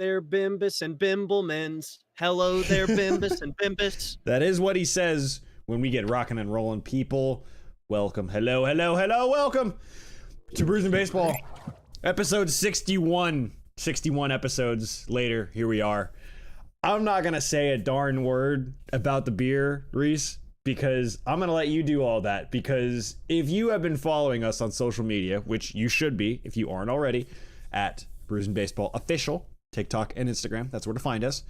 there, Bimbus and Bimblemans. Hello there, Bimbus and Bimbus. That is what he says when we get rocking and rolling, people. Welcome. Hello, hello, hello. Welcome to Brews and Baseball. Episode 61. 61 episodes later, here we are. I'm not going to say a darn word about the beer, Reese, because I'm going to let you do all that. Because if you have been following us on social media, which you should be if you aren't already, at Brews and Baseball Official, TikTok and Instagram, that's where to find us,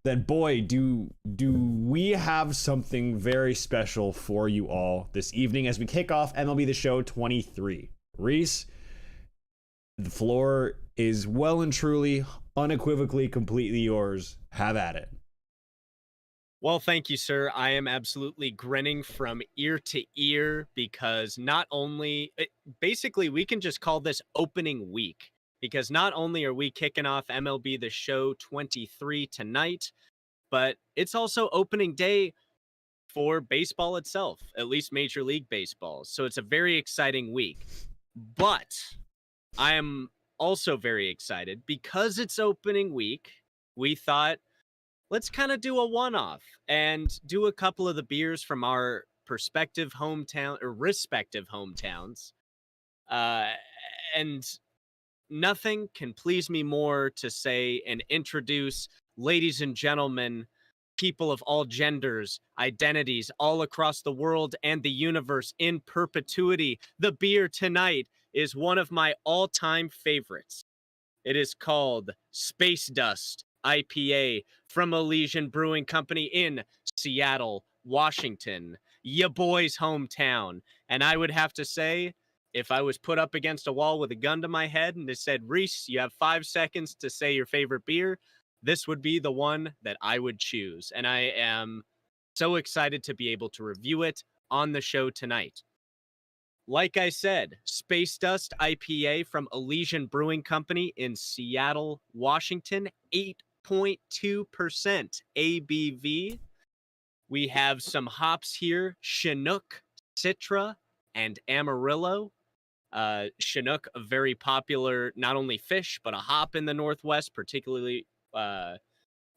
then boy, do we have something very special for you all this evening as we kick off MLB The Show 23. Reese, the floor is well and truly, unequivocally, completely yours. Have at it. Well, thank you, sir. I am absolutely grinning from ear to ear because not only, basically, we can just call this opening week because not only are we kicking off MLB The Show 23 tonight, but it's also opening day for baseball itself, at least Major League Baseball. So it's a very exciting week. But I am also very excited because it's opening week. We thought, let's kind of do a one-off and do a couple of the beers from our respective hometowns. And nothing can please me more to say and introduce, ladies and gentlemen, people of all genders, identities, all across the world and the universe in perpetuity. The beer tonight is one of my all-time favorites. It is called Space Dust IPA from Elysian Brewing Company in Seattle, Washington, ya boy's hometown. And I would have to say, if I was put up against a wall with a gun to my head and it said, Reese, you have 5 seconds to say your favorite beer, this would be the one that I would choose. And I am so excited to be able to review it on the show tonight. Like I said, Space Dust IPA from Elysian Brewing Company in Seattle, Washington, 8.2% ABV. We have some hops here, Chinook, Citra, and Amarillo. Chinook, a very popular, not only fish, but a hop in the Northwest, particularly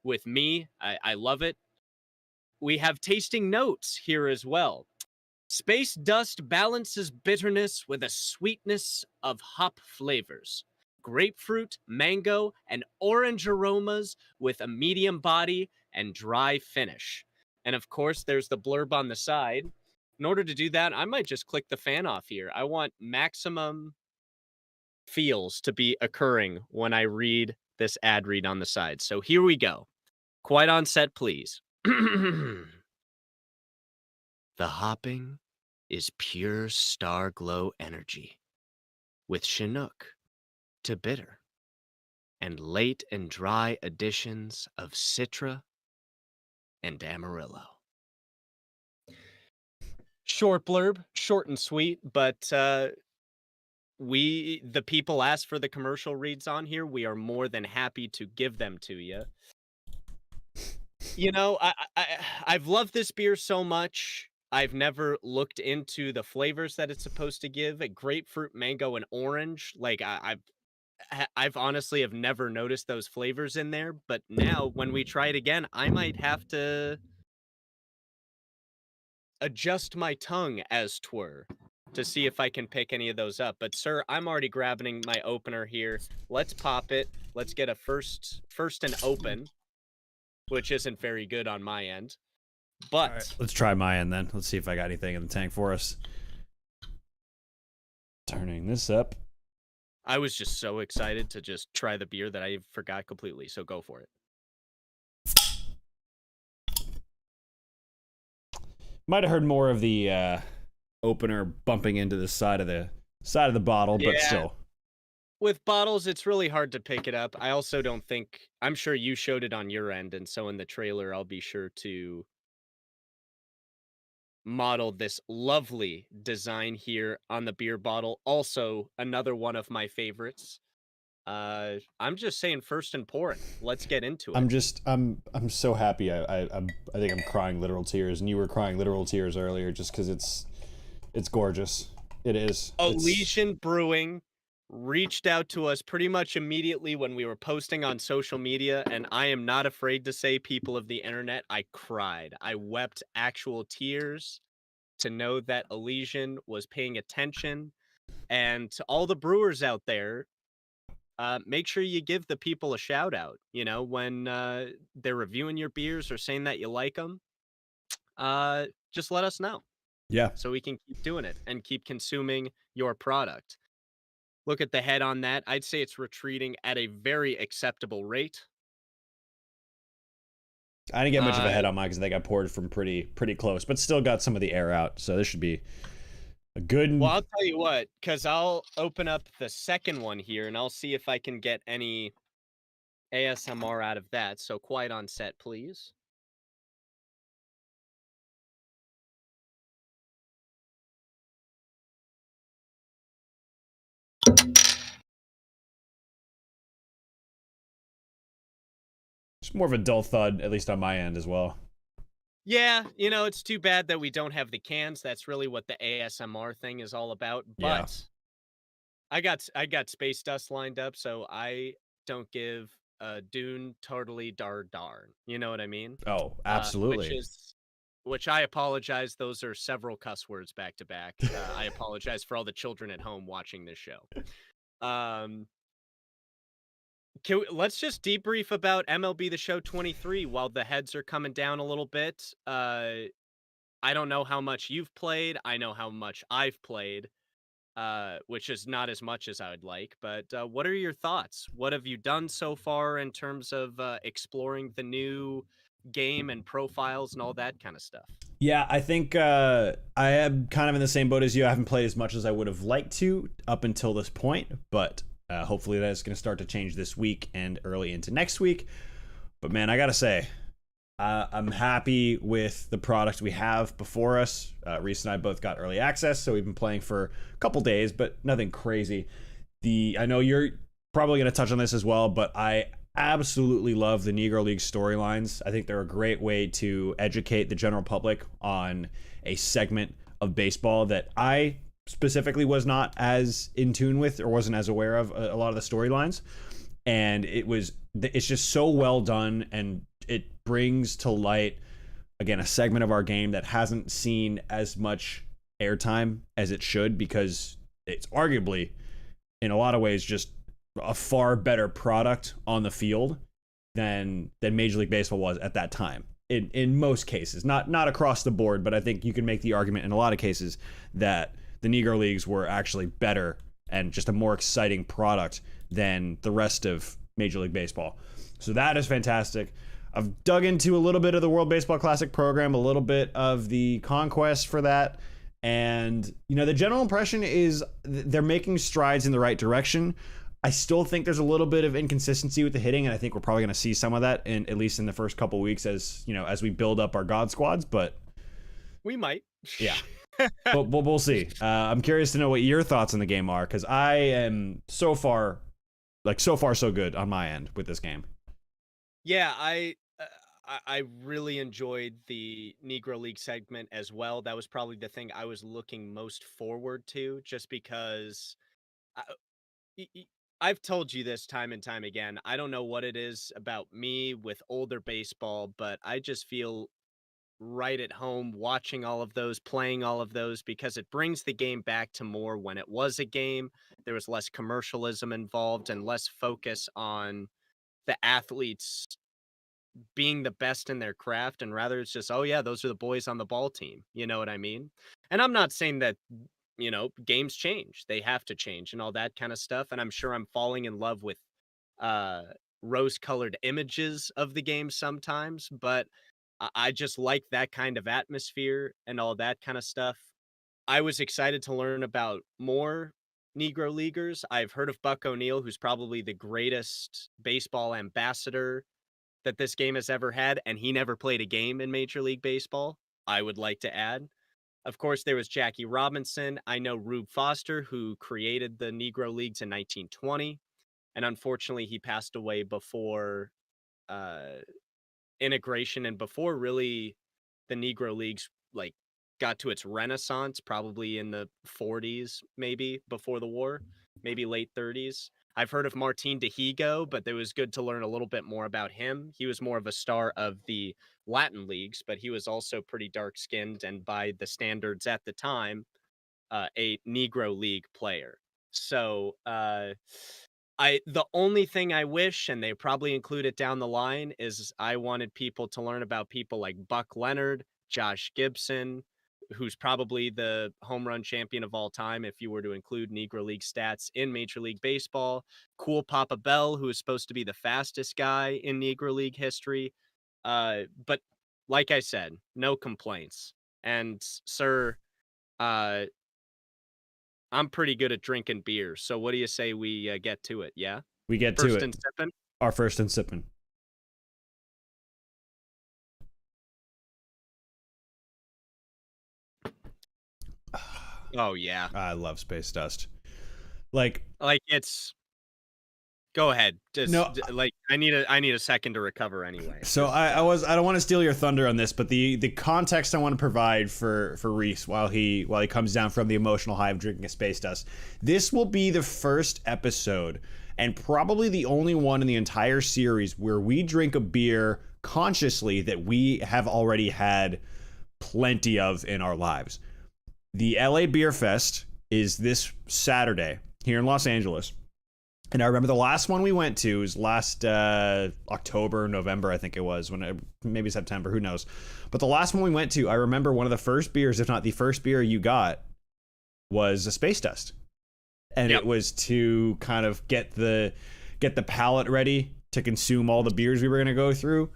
with me. I love it. We have tasting notes here as well. Space Dust balances bitterness with a sweetness of hop flavors. Grapefruit, mango, and orange aromas with a medium body and dry finish. And of course, there's the blurb on the side. In order to do that, I might just click the fan off here. I want maximum feels to be occurring when I read this ad read on the side. So here we go. Quiet on set, please. The hopping is pure star glow energy with Chinook to bitter and late and dry additions of Citra and Amarillo. Short blurb, short and sweet, but the people asked for the commercial reads on here. We are more than happy to give them to you. You know, I've loved this beer so much. I've never looked into the flavors that it's supposed to give. A grapefruit, mango, and orange. Like I've honestly have never noticed those flavors in there. But now when we try it again, I might have to adjust my tongue, as 'twere, to see if I can pick any of those up. But sir, I'm already grabbing my opener here. Let's pop it. Let's get a first and open, which isn't very good on my end. But right, let's try my end then. Let's see if I got anything in the tank for us. Turning this up. I was just so excited to just try the beer that I forgot completely. So go for it. Might have heard more of the opener bumping into the side of the bottle, but still. With bottles, it's really hard to pick it up. I also don't think, I'm sure you showed it on your end, and so in the trailer, I'll be sure to model this lovely design here on the beer bottle. Also, another one of my favorites. I'm just saying first and pouring. Let's get into it. I'm so happy. I think I'm crying literal tears, and you were crying literal tears earlier just because it's gorgeous. It is. Elysian Brewing reached out to us pretty much immediately when we were posting on social media, and I am not afraid to say, people of the internet, I cried. I wept actual tears to know that Elysian was paying attention. And to all the brewers out there, make sure you give the people a shout out. You know, when they're reviewing your beers or saying that you like them, just let us know Yeah. so we can keep doing it and keep consuming your product. Look at the head on that. I'd say it's retreating at a very acceptable rate. I didn't get much of a Uh, head on mine because they got poured from pretty close, but still got some of the air out. So this should be a good. well, I'll tell you what, because I'll open up the second one here and I'll see if I can get any ASMR out of that. So quiet on set, please. It's more of a dull thud, at least on my end as well. Yeah, you know, it's too bad that we don't have the cans. That's really what the ASMR thing is all about. Yeah. But I got Space Dust lined up, so I don't give a Dune totally darn. You know what I mean? Oh, Which absolutely. is which I apologize. Those are several cuss words back to back. I apologize for all the children at home watching this show. Um, let's just debrief about MLB The Show 23 while the heads are coming down a little bit. I don't know how much you've played. I know how much I've played, which is not as much as I would like. But what are your thoughts? What have you done so far in terms of exploring the new game and profiles and all that kind of stuff? Yeah, I think I am kind of in the same boat as you. I haven't played as much as I would have liked to up until this point, but hopefully that's going to start to change this week and early into next week. But man, I gotta say, I'm happy with the product we have before us. Reese and I both got early access, so we've been playing for a couple days, but nothing crazy. I know you're probably going to touch on this as well, but I absolutely love the Negro League storylines. I think they're a great way to educate the general public on a segment of baseball that I specifically was not as in tune with or wasn't as aware of a lot of the storylines. And it's just so well done, and it brings to light, again, a segment of our game that hasn't seen as much airtime as it should, because it's arguably in a lot of ways just a far better product on the field than Major League Baseball was at that time. In most cases, not across the board, but I think you can make the argument in a lot of cases that the Negro Leagues were actually better and just a more exciting product than the rest of Major League Baseball. So that is fantastic. I've dug into a little bit of the World Baseball Classic program, a little bit of the conquest for that. And, you know, the general impression is they're making strides in the right direction. I still think there's a little bit of inconsistency with the hitting, and I think we're probably going to see some of that at least in the first couple weeks as we build up our God squads. But We might. yeah, but we'll see. I'm curious to know what your thoughts on the game are, because I am so far so good on my end with this game. Yeah, I really enjoyed the Negro League segment as well. That was probably the thing I was looking most forward to, just because I, y- y- I've told you this time and time again. I don't know what it is about me with older baseball, but I just feel right at home watching all of those, playing all of those, because it brings the game back to more when it was a game. There was less commercialism involved and less focus on the athletes being the best in their craft, and rather it's just, oh yeah, those are the boys on the ball team. You know what I mean? And I'm not saying that, games change. They have to change and all that kind of stuff. And I'm sure I'm falling in love with uh rose-colored images of the game sometimes, but I just like that kind of atmosphere and all that kind of stuff. I was excited to learn about more Negro Leaguers. I've heard of Buck O'Neill, who's probably the greatest baseball ambassador that this game has ever had, and he never played a game in Major League Baseball, I would like to add. Of course, there was Jackie Robinson. I know Rube Foster, who created the Negro Leagues in 1920, and unfortunately, he passed away before uh, integration and before really the Negro Leagues like got to its renaissance, probably in the 40s, maybe before the war. maybe late 30s. I've heard of Martin Dehigo, but it was good to learn a little bit more about him. He was more of a star of the Latin leagues, but he was also pretty dark-skinned and by the standards at the time, a Negro League player. So the only thing I wish, and they probably include it down the line, is I wanted people to learn about people like Buck Leonard, Josh Gibson, who's probably the home run champion of all time if you were to include Negro League stats in Major League Baseball. Cool Papa Bell, who is supposed to be the fastest guy in Negro League history. But like I said, no complaints. And sir, uh, I'm pretty good at drinking beer. So what do you say we get to it? Yeah? We get First to it. and sipping? Our first and sipping. Oh, yeah. I love Space Dust. Like it's... Go ahead. Just no, I need a second to recover anyway. So I don't want to steal your thunder on this, but the context I want to provide for Reese while he comes down from the emotional high of drinking a Space Dust. This will be the first episode and probably the only one in the entire series where we drink a beer consciously that we have already had plenty of in our lives. The LA Beer Fest is this Saturday here in Los Angeles. And I remember the last one we went to was last October, November, I think it was, maybe September, who knows. But the last one we went to, I remember one of the first beers, if not the first beer you got, was a Space Dust. And It was to kind of get the palate ready to consume all the beers we were going to go through.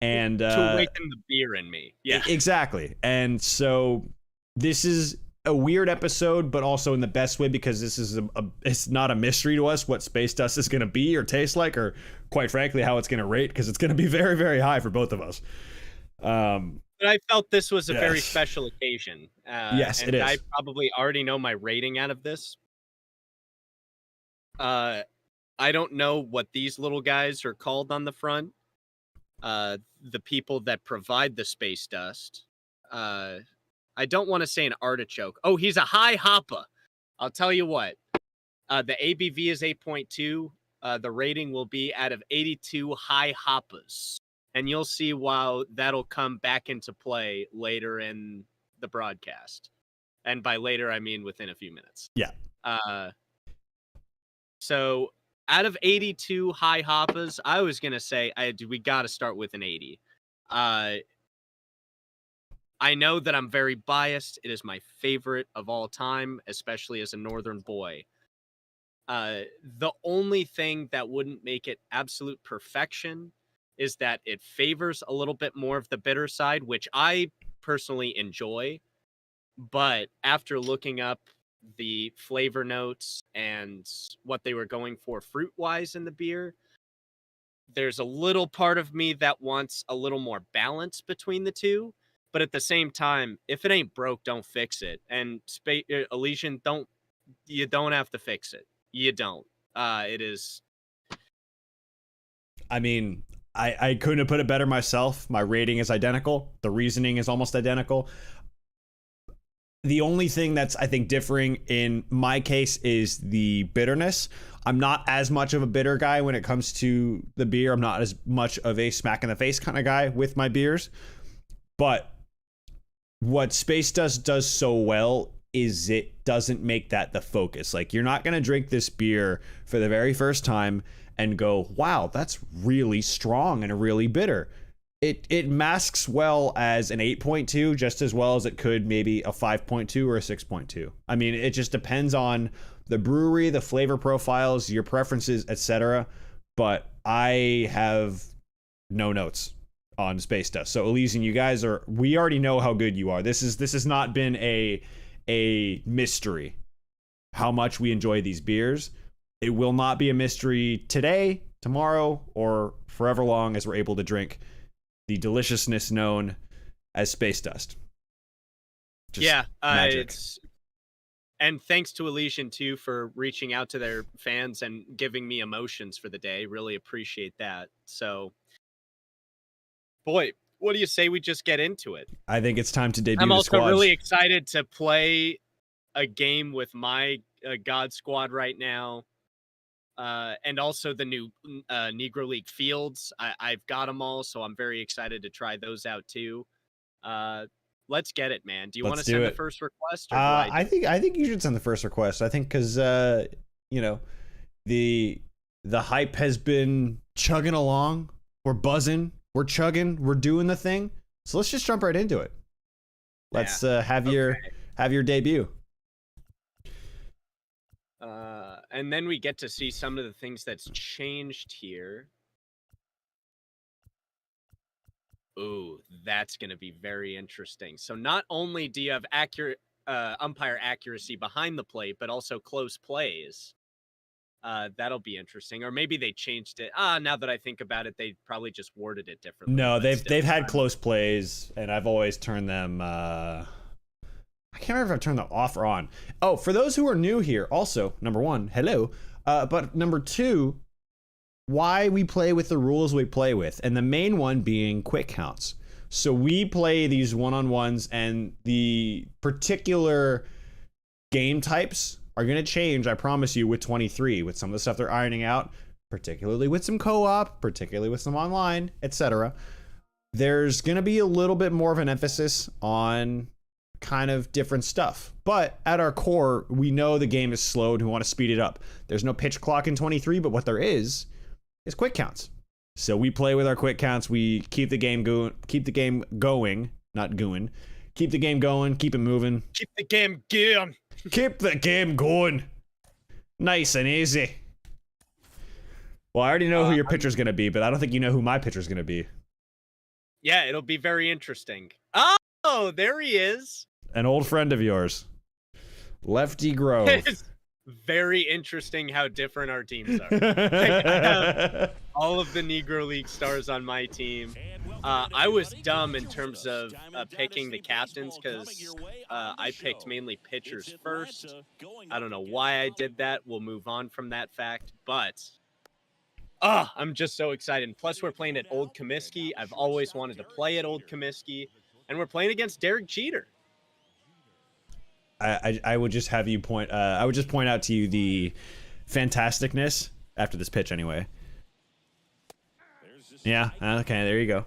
And to awaken the beer in me. Yeah. Exactly. And so this is a weird episode, but also in the best way, because this is it's not a mystery to us what Space Dust is going to be or taste like, or quite frankly how it's going to rate, because it's going to be very, very high for both of us. But I felt this was a very special occasion. Yes, and it is. I probably already know my rating out of this. I don't know what these little guys are called on the front. The people that provide the Space Dust. I don't want to say an artichoke. Oh, he's a high hopper. I'll tell you what. The ABV is 8.2. The rating will be out of 82 high hoppers. And you'll see why that'll come back into play later in the broadcast. And by later, I mean within a few minutes. Yeah. So out of 82 high hoppers, I was going to say we got to start with an 80. I know that I'm very biased. It is my favorite of all time, especially as a northern boy. The only thing that wouldn't make it absolute perfection is that it favors a little bit more of the bitter side, which I personally enjoy. But after looking up the flavor notes and what they were going for fruit-wise in the beer, there's a little part of me that wants a little more balance between the two. But at the same time, if it ain't broke, don't fix it. And Elysian, you don't have to fix it. You don't. It is. I mean, I couldn't have put it better myself. My rating is identical. The reasoning is almost identical. The only thing that's, I think, differing in my case is the bitterness. I'm not as much of a bitter guy when it comes to the beer. I'm not as much of a smack in the face kind of guy with my beers. But what Space Dust does so well is it doesn't make that the focus. Like, you're not going to drink this beer for the very first time and go, wow, that's really strong and really bitter. It masks well as an 8.2 just as well as it could maybe a 5.2 or a 6.2. I mean, it just depends on the brewery, the flavor profiles, your preferences, etc. But I have no notes on Space Dust. So Elysian, we already know how good you are. This has not been a mystery how much we enjoy these beers. It will not be a mystery today, tomorrow, or forever long as we're able to drink the deliciousness known as Space Dust. Just magic. And thanks to Elysian too for reaching out to their fans and giving me emotions for the day. Really appreciate that. So boy, what do you say we just get into it? I think it's time to debut I'm the also squads. really excited to play a game with my God Squad right now. And also the new Negro League fields. I've got them all, so I'm very excited to try those out too. Let's get it, man. Do you want to send the first request, or do I think you should send the first request. I think because you know, the hype has been chugging along. We're buzzing. We're chugging. We're doing the thing. So let's just jump right into it. Let's have your debut. And then we get to see some of the things that's changed here. Ooh, that's going to be very interesting. So not only do you have accurate umpire accuracy behind the plate, but also close plays. That'll be interesting. Or maybe they changed it. Now that I think about it, they probably just worded it differently. No, they've had close plays, and I've always turned them. I can't remember if I've turned them off or on. Oh, for those who are new here, also, number one, hello. But number two, why we play with the rules we play with. And the main one being quick counts. So we play these one-on-ones, and the particular game types are going to change, I promise you, with 23, with some of the stuff they're ironing out, particularly with some co-op, particularly with some online, etc. There's going to be a little bit more of an emphasis on kind of different stuff. But at our core, we know the game is slow and we want to speed it up. There's no pitch clock in 23, but what there is quick counts. So we play with our quick counts. We keep the game going, not gooing. Keep the game going, keep it moving. Keep the game going. Keep the game going. Nice and easy. Well, I already know who your pitcher's going to be, but I don't think you know who my pitcher's going to be. Yeah, it'll be very interesting. Oh, there he is. An old friend of yours. Lefty Grove. It's very interesting how different our teams are. Like, I have all of the Negro League stars on my team. I was dumb in terms of picking the captains because I picked mainly pitchers first. I don't know why I did that. We'll move on from that fact, but I'm just so excited. Plus, we're playing at Old Comiskey. I've always wanted to play at Old Comiskey, and we're playing against Derek Jeter. I would just have you point. I would just point out to you the fantasticness after this pitch, anyway. Yeah. Okay. There you go.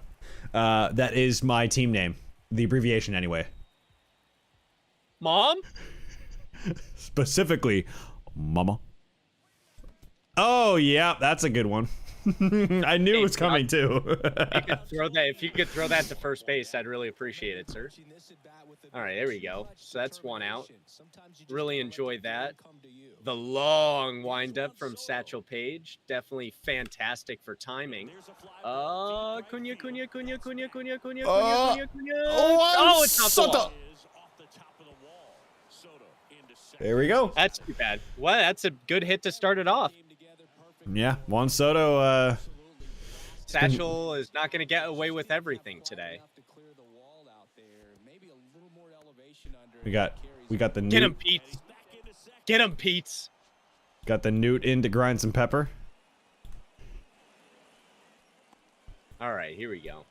That is my team name. The abbreviation, anyway. Mom? Specifically, Mama. Oh yeah, that's a good one. I knew it was coming too. If you could throw that to first base, I'd really appreciate it, sir. All right, there we go. So that's one out. Really enjoyed that. The long windup from Satchel Paige, definitely fantastic for timing. Cunha. Oh, it's off the wall. There we go. That's too bad. Well, that's a good hit to start it off. Yeah, Juan Soto. Satchel is not going to get away with everything today. We got the Newt. Get him, Pete. Get him, Pete. Got the Newt in to grind some pepper. All right, here we go.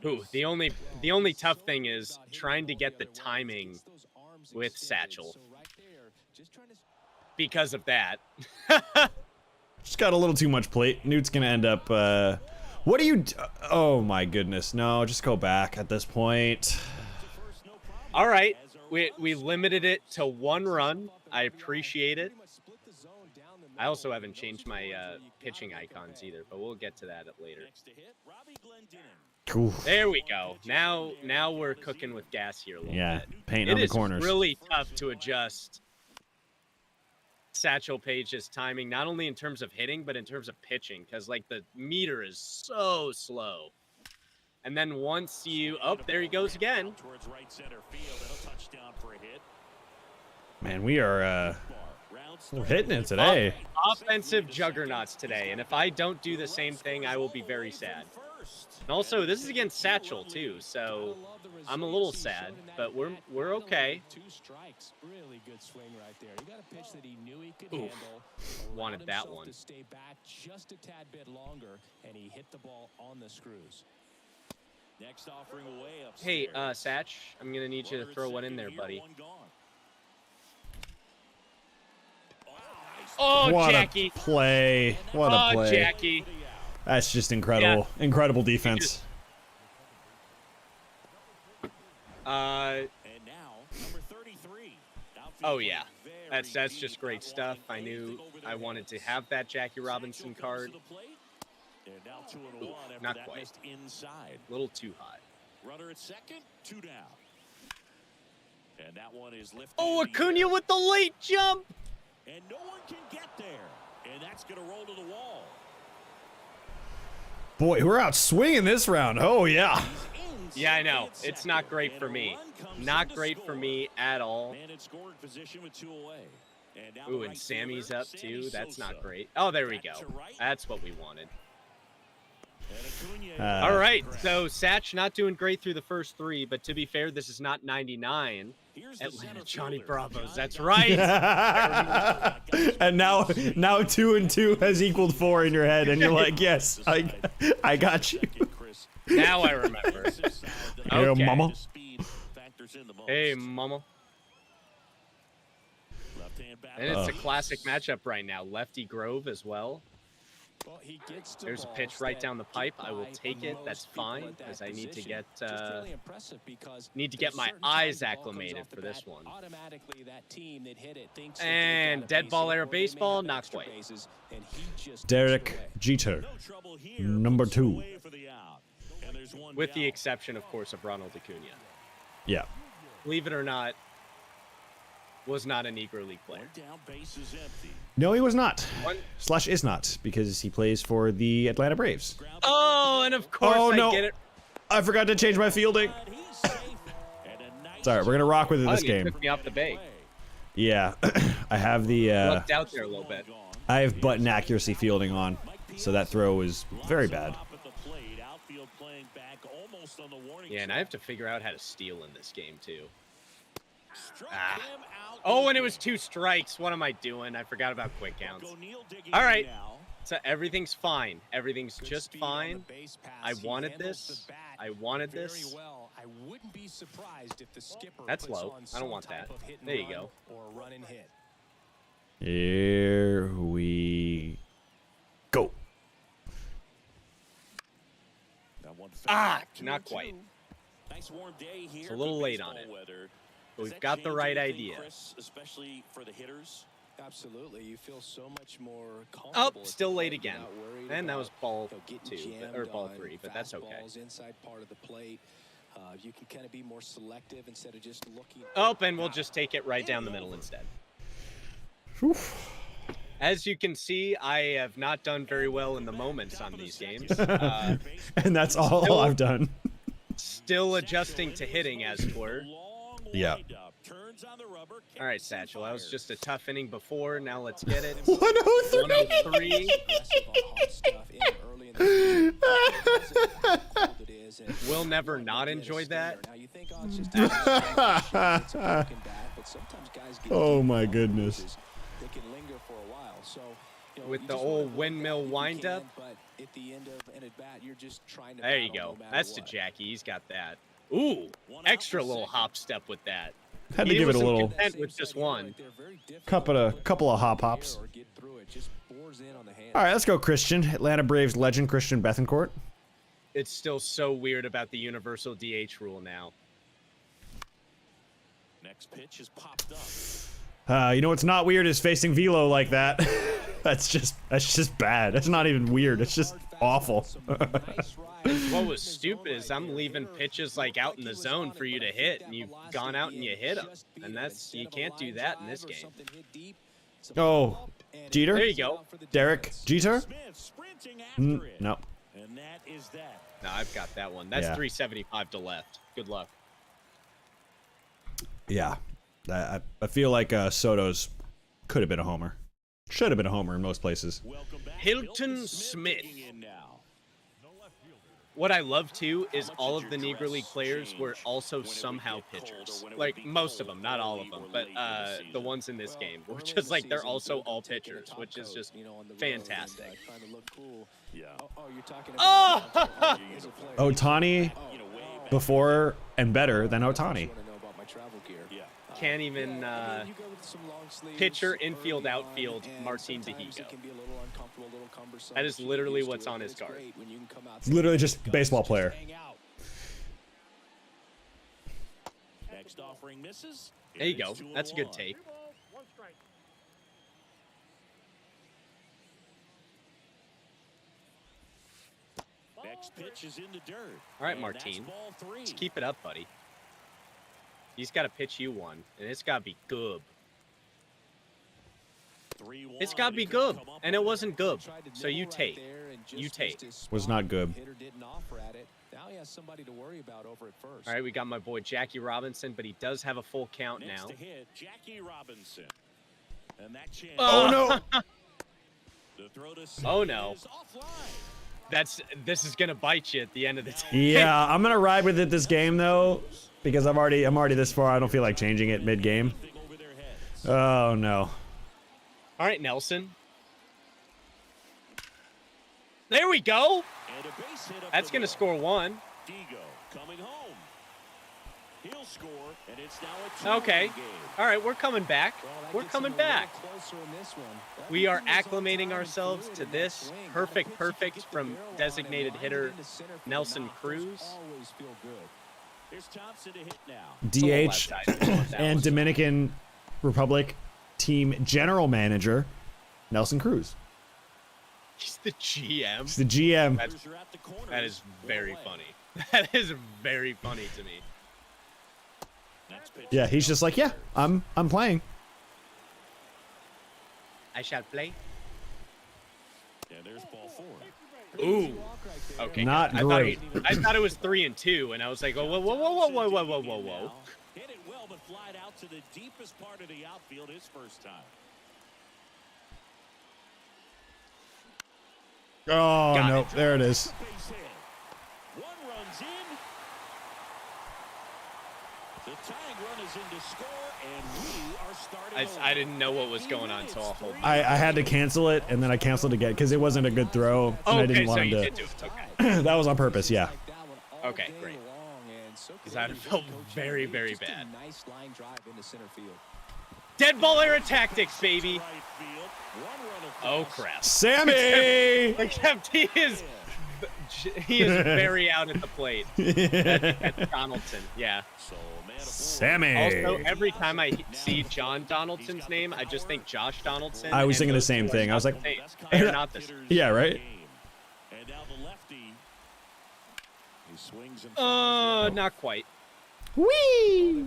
Ooh, the only tough thing is trying to get the timing with Satchel. Because of that. Just got a little too much plate. Newt's gonna end up, what do you, oh my goodness. No, just go back at this point. All right, we limited it to 1 run. I appreciate it. I also haven't changed my pitching icons either, but we'll get to that later. Oof. There we go. Now we're cooking with gas here a little bit. Painting on the corners. It is really tough to adjust Satchel Paige's timing, not only in terms of hitting, but in terms of pitching, because like the meter is so slow. And then once you, there he goes again. Man, we are we're hitting it today. Offensive juggernauts today, and if I don't do the same thing, I will be very sad. And also, this is against Satchel too, so I'm a little sad, but we're okay. Oof. Wanted that one. Hey, Satch, I'm gonna need you to throw one in there, buddy. Oh, What Jackie! a play! What a play! Jackie! That's just incredible. Yeah. Incredible defense. Oh yeah, that's just great stuff. I knew I wanted to have that Jackie Robinson card. Ooh, not quite. A little too high. Runner at second, 2 down. And that one is lifted. Oh, Acuna with the late jump. And no one can get there. And that's going to roll to the wall. Boy, we're out swinging this round. Oh yeah. Yeah, I know. It's not great for me. Not great for me at all. Ooh, and Sammy's up too. That's not great. Oh, there we go. That's what we wanted. All right, so Satch not doing great through the first 3, but to be fair, this is not 99. Atlanta Johnny Bravos. That's right. And now 2 and 2 has equaled 4 in your head, and you're like, yes, I got you. Now I remember. Okay. Hey, mama. Hey, mama. And it's a classic matchup right now. Lefty Grove as well. There's a pitch right down the pipe. I will take it. That's fine, because I need to get my eyes acclimated for this one. And dead ball era baseball, not quite. Derek Jeter, number 2. With the exception, of course, of Ronald Acuna. Yeah. Believe it or not, was not a Negro League player. No, he was not. Slash is not, because he plays for the Atlanta Braves. Oh, and of course I get it. I forgot to change my fielding. It's all right. We're gonna rock with it this game. Took me off the bag. Yeah, I have the. Looked out there a little bit. I have button accuracy fielding on, so that throw is very bad. Yeah, and I have to figure out how to steal in this game too. Ah. Oh, and it was 2 strikes. What am I doing? I forgot about quick counts. All right. So everything's fine. Everything's just fine. I wanted this. I wanted this. That's low. I don't want that. There you go. Here we go. Ah, not quite. It's a little late on it. But we've got the right idea. Especially for the hitters. Absolutely, you feel so much more comfortable. Oh, still late again. And that was ball 2 or ball 3, but that's okay. Inside part of the plate. You can kind of be more selective instead of just looking. Oh, and we'll just take it right down the middle instead. As you can see, I have not done very well in the moments on these games. And that's all I've done. Still adjusting to hitting, as it were. Yeah. All right, Satchel. That was just a tough inning before. Now let's get it. 103. 103. We'll never not enjoy that. Oh my goodness. With the old windmill windup. There you go. That's to Jackie. He's got that. Ooh, extra little hop step with that. Had to give it a little. Content with just one. Couple of hop hops. All right, let's go, Christian. Atlanta Braves legend Christian Bethancourt. It's still so weird about the universal DH rule now. Next pitch is popped up. You know what's not weird is facing velo like that. That's just bad. That's not even weird. It's just awful. What was stupid is I'm leaving pitches like out in the zone for you to hit, and you've gone out and you hit them, and you can't do that in this game. Oh, Jeter? There you go. Derek Jeter? No. No, I've got that one. That's 375 to left. Good luck. Yeah, I feel like Soto's could have been a homer. Should have been a homer in most places. Hilton Smith. What I love too is all of the Negro League players were also somehow pitchers. Like most of them, not all of them, but the ones in this game were just like they're also all pitchers, which is just fantastic. Oh, Otani before and better than Otani. can't even pitcher, infield, outfield, Martin Dihigo. That is literally what's on his card. It's literally just baseball player. There you go. That's a good take. All right, Martin. Let's keep it up, buddy. He's got to pitch you one, and it's got to be good. It's got to be good, and it wasn't good. So you take. You take. Was not good. All right, we got my boy Jackie Robinson, but he does have a full count now. Oh no! Oh no! This is gonna bite you at the end of the day. Yeah, I'm gonna ride with it this game though, because I'm already this far. I don't feel like changing it mid game. Oh no! All right, Nelson. There we go. That's gonna score one. Okay. All right, we're coming back. We're coming back. We are acclimating ourselves to this perfect from designated hitter Nelson Cruz. DH and Dominican Republic team general manager Nelson Cruz. He's the GM. He's the GM. That is very funny. That is very funny to me. Yeah, he's just like, yeah, I'm playing. I shall play. Ooh. Okay. Not great. I thought it was 3-2, and I was like, oh, whoa. Hit it well, but flied out to the deepest part of the outfield his first time. Oh Got no, it. there it is. One runs in. The tying run is in to score, and we are starting. I didn't know what was going on, so I'll hold. I had to cancel it, and then I canceled again because it wasn't a good throw, and Oh, I okay, didn't so want you him did to. do it. Okay. That was on purpose, yeah. Okay, great. Because I felt very, very bad. Dead ball era tactics, baby. Oh crap. Sammy. Except he is very out at the plate. That's Donaldson, yeah. Sammy. Also, every time I see John Donaldson's name, I just think Josh Donaldson. I was and thinking the those same two are thing. I was not like, the same. They're not the same. Yeah, right. And now the lefty. He swings and Not quite. Whee!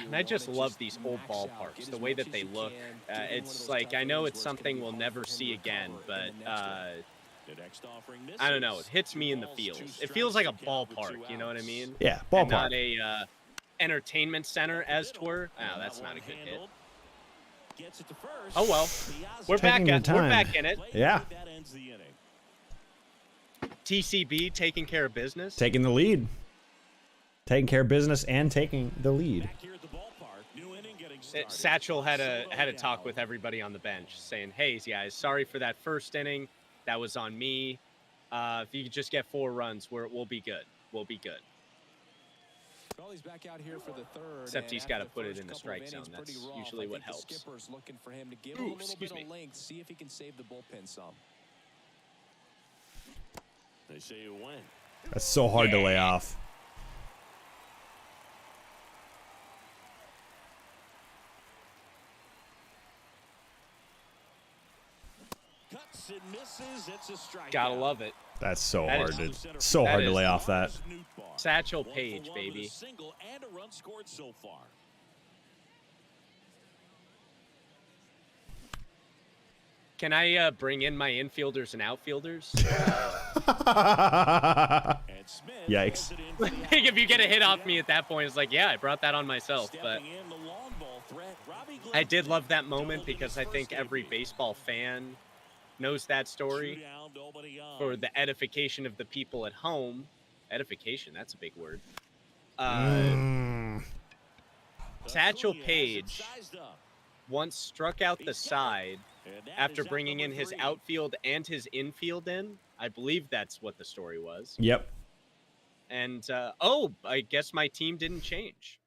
And I just love these old ballparks, the way that they look. It's like, I know it's something we'll never see again, but I don't know. It hits me in the feels. It feels like a ballpark, you know what I mean? Yeah, And ballpark. not a entertainment center, as twere. Oh, that's not a good hit. Oh well, we're back. Taking your time. We're back in it. Yeah, TCB taking care of business. taking the lead. Taking care of business and taking the lead. Satchel had a talk with everybody on the bench, saying, "Hey guys, sorry for that first inning. That was on me. If you could just get 4 runs, we'll be good. We'll be good." Well, he's back out here for the third. Except he's got to put it in the strike zone. That's usually what helps. Looking for him to give a little Excuse bit me. of length, see if he can save the bullpen some. They say you win. That's so hard to lay off. Cuts and misses. It's a strikeout. Gotta love it. That's so That hard. is- So that hard to is- lay off that. Satchel 1 for Paige, 1 with baby. a single and a run scored so far. Can I bring in my infielders and outfielders? And Smith Yikes. pulls it in for the Like, if you get a hit off me at that point, it's like, yeah, I brought that on myself. But Stepping in, the long ball threat. Robbie I Glenn did love that moment because I think every baseball fan knows that story for the edification of the people at home. Edification, that's a big word. Satchel Paige once struck out the side after bringing in his outfield and his infield in. I believe that's what the story was. Yep. And, oh, I guess my team didn't change.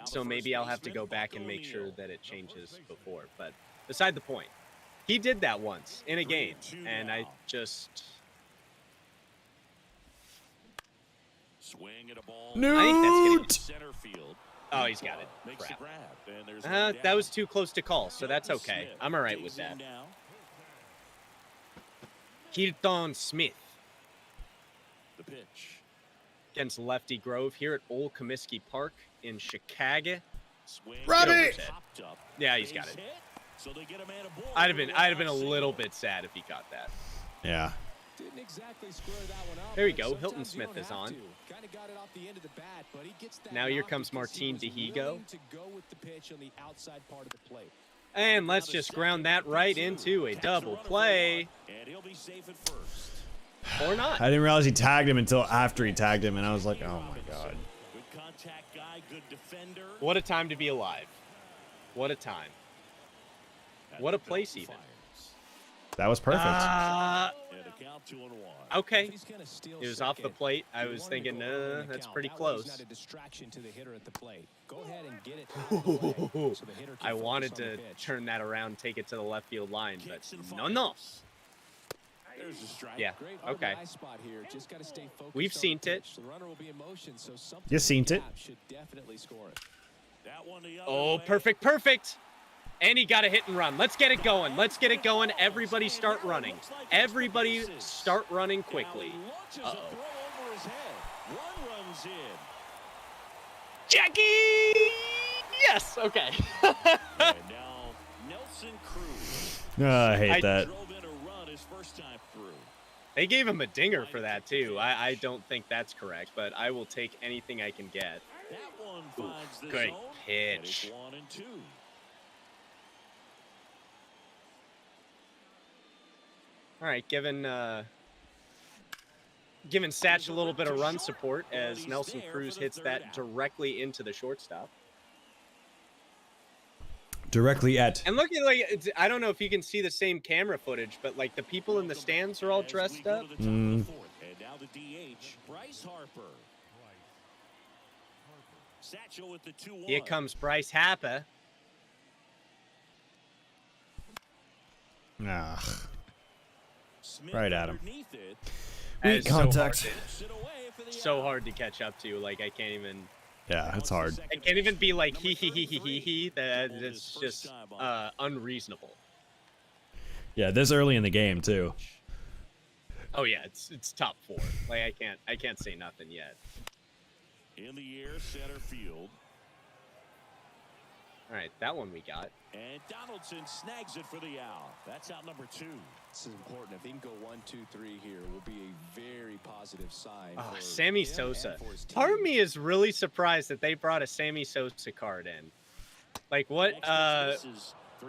So maybe I'll have to go back and make sure that it changes before. But beside the point, he did that once in a game, and I just... Swing at a ball. Newt! I think that's getting... Center field. Oh, he's got it. Makes the Crap. grab, and there's one That down. was too close to call, so that's okay. I'm all right with Digs in that. now. Hilton Smith The pitch. against Lefty Grove here at Old Comiskey Park in Chicago. Swing. Robbie! Get over his head. Popped up. Yeah, he's got Base it. hit. So they get a man aboard. I'd have been a little bit sad if he got that. Yeah. Didn't exactly square that one up, There we but go. sometimes Hilton you Smith don't is have on. to. Kinda got it off the end of the bat, but he gets that Now here knock comes because he Martin was Dihigo. willing to go with the pitch on the outside part of the plate. And let's just ground that right into a double play. And he'll be safe at first. Or not. I didn't realize he tagged him until after he tagged him, and I was like, oh my god. Good contact guy, good defender. What a time to be alive. What a time. What a place even. That was perfect. And a count 2-1. Okay. He's gonna steal It was off the second. plate. I They was wanted to thinking, go early in the that's count. pretty That way he's close. not a distraction to the hitter at the plate. Go ahead and get it out of the way so the hitter can I focus wanted on the to pitch. turn that around, take it to the left field line, but Kicks and no. fires. There's a strike. Yeah, Great okay. RBI spot here. Just gotta stay focused We've on the seen it. pitch. The runner will be in motion, so something You in seen the it. gap should definitely score it. That one the other Oh, way. perfect. And he got a hit and run. Let's get it going. Let's get it going. Everybody start running. Everybody start running quickly. Now he launches a Uh-oh. throw over his head. One runs in. Jackie! Yes, okay. And now Nelson Cruz I hate I that. drove in a run his first time through. They gave him a dinger for that, too. I don't think that's correct, but I will take anything I can get. That one Ooh, finds the great zone, pitch. and it's 1-2. All right, giving Satch a little bit of run support as Nelson Cruz hits that directly into the shortstop. Directly at. And look at, like, I don't know if you can see the same camera footage, but like the people in the stands are all As we dressed go up. to the top of the fourth. And now the DH, Bryce Harper. Satchel with the 2-1. Here comes Bryce Harper. Ugh. Smith right at him. underneath it. That Weak is contact. Tips it away for the So out. hard to catch up to. Like I can't even. Yeah, it's hard. I can't even be like he. That's just unreasonable. Yeah, this early in the game too. Oh yeah, it's top 4. Like I can't say nothing yet. In the air, center field. All right, that one we got. And Donaldson snags it for the out. That's out number 2. This is important. If he can go 1, 2, 3 here, will be a very positive sign. Oh, for Sammy him and Sosa. for his team. Part of me is really surprised that they brought a Sammy Sosa card in. Like what?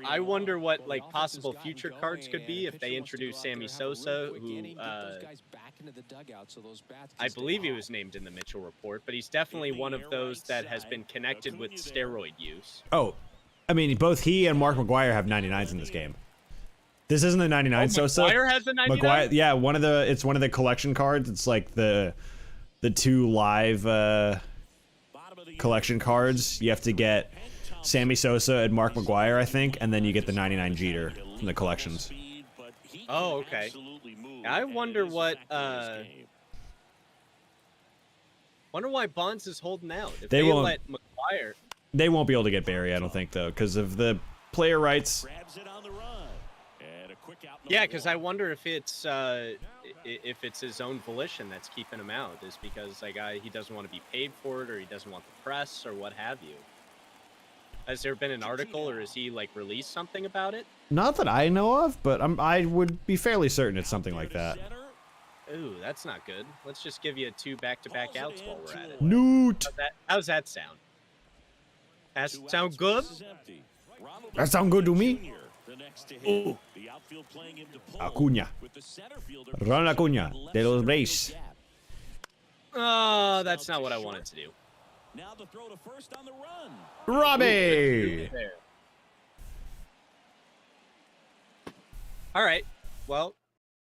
I wonder what Well, the like offense possible has gotten future going, cards could and be the if pitcher they wants to go introduce out there Sammy and have a real Sosa, quick who inning, get those guys back into the dugout so those bats can I stay believe he hot. was named in the Mitchell report, but he's definitely one of those that has been connected with steroid use. Oh, I mean, both he and Mark McGuire have 99s in this game. This isn't a 99 Sosa. McGuire has a 99? McGuire, yeah, it's one of the collection cards. It's like the 2 live collection cards. You have to get Sammy Sosa and Mark McGuire, I think, and then you get the 99 Jeter from the collections. Oh, okay. I wonder what wonder why Bonds is holding out. If They they won't- let McGuire. They won't be able to get Barry, I don't think, though, because of the player rights. Grabs it on the run. And a quick out Yeah, number because 1. I wonder if it's his own volition that's keeping him out, is because like he doesn't want to be paid for it, or he doesn't want the press, or what have you. Has there been an article, or has he like released something about it? Not that I know of, but I would be fairly certain it's something like that. Ooh, that's not good. Let's just give you 2 back-to-back outs while we're at it. Newt! How's that sound? That sound good? That sound good to me. The next to hit. The outfield playing him to pull. Acuna. With the center fielder Ron Acuna de los Braves. Oh, that's not what I wanted to do. Now the throw to first on the run. Robbie. There. All right. Well,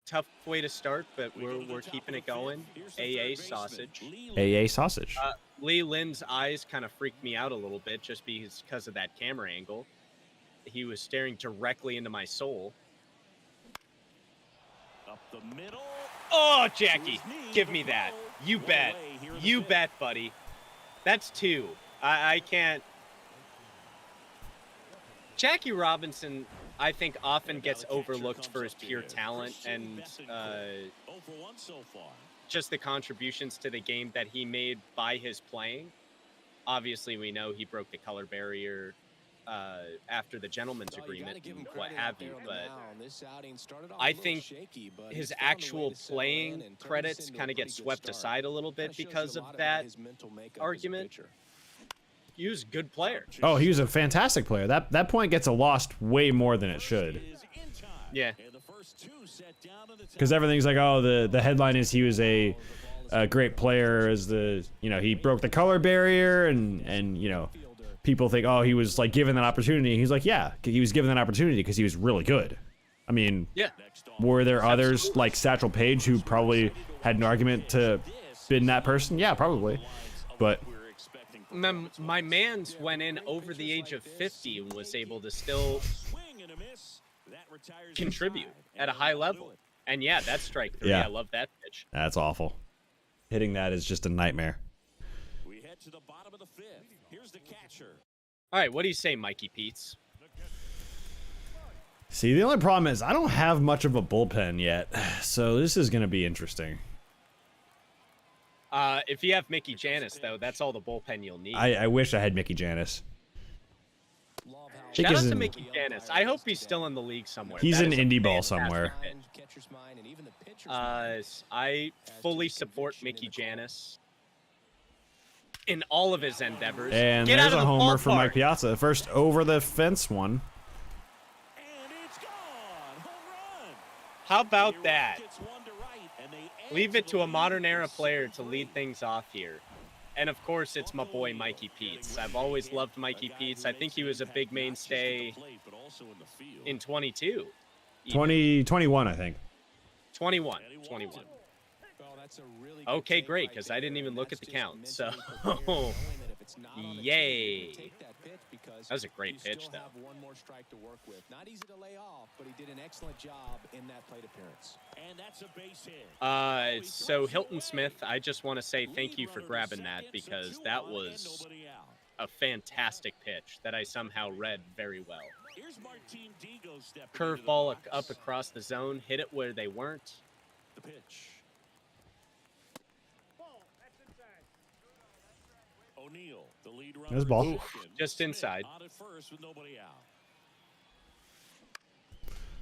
tough way to start, but we're keeping it going. AA sausage. AA sausage. Lee Lynn's eyes kind of freaked me out a little bit just because of that camera angle. He was staring directly into my soul. Up the middle. Oh, Jackie, give me that. You bet. You bet, buddy. That's 2. I can't. Jackie Robinson, I think, often gets overlooked for his pure talent and just the contributions to the game that he made by his playing. Obviously, we know he broke the color barrier after the gentleman's agreement and what have you, but I think his actual playing credits kind of get swept aside a little bit because of that argument. He was a good player. Oh, he was a fantastic player. That point gets lost way more than it should. Yeah. Because everything's like, oh, the headline is he was a great player, as he broke the color barrier, and people think, oh, he was like given that opportunity. He's like, yeah, he was given that opportunity because he was really good. I mean, yeah. Were there others like Satchel Paige who probably had an argument to been that person? Yeah, probably. But my man's went in over the age of 50 and was able to still contribute at a high level. And yeah, that's strike 3. Yeah. I love that pitch. That's awful. Hitting that is just a nightmare. We head to the bottom of the 5th. Here's the catcher. All right, what do you say, Mikey Peets? See, the only problem is I don't have much of a bullpen yet, so this is going to be interesting. If you have Mickey Janis, though, that's all the bullpen you'll need. I wish I had Mickey Janis. Shout out to Mickey Janis. I hope he's still in the league somewhere. He's in indie ball somewhere. I fully support Mickey Janis in all of his endeavors. And Get there's out of a the homer for ballpark. Mike Piazza. First over the fence one. And it's gone. Home run. How about that? Gets one to right, and they add Leave it the to a lead modern to era player to 6-3. lead things off here. And of course, it's my boy Mikey Peets. I've always loved Mikey Peets. I think he was a big mainstay in 22. 2021, I think. 21. Okay, great, because I didn't even look at the count. So, yay. That was a great pitch, though. Not easy to lay off, but he did an excellent job in that plate appearance. And that's a base hit. So Hilton Smith, I just want to say thank you for grabbing that, because that was a fantastic pitch that I somehow read very well. Curveball up across the zone, hit it where they weren't. The pitch. O'Neal, the lead runner. There's ball. Ooh, Just inside. On at first with nobody out.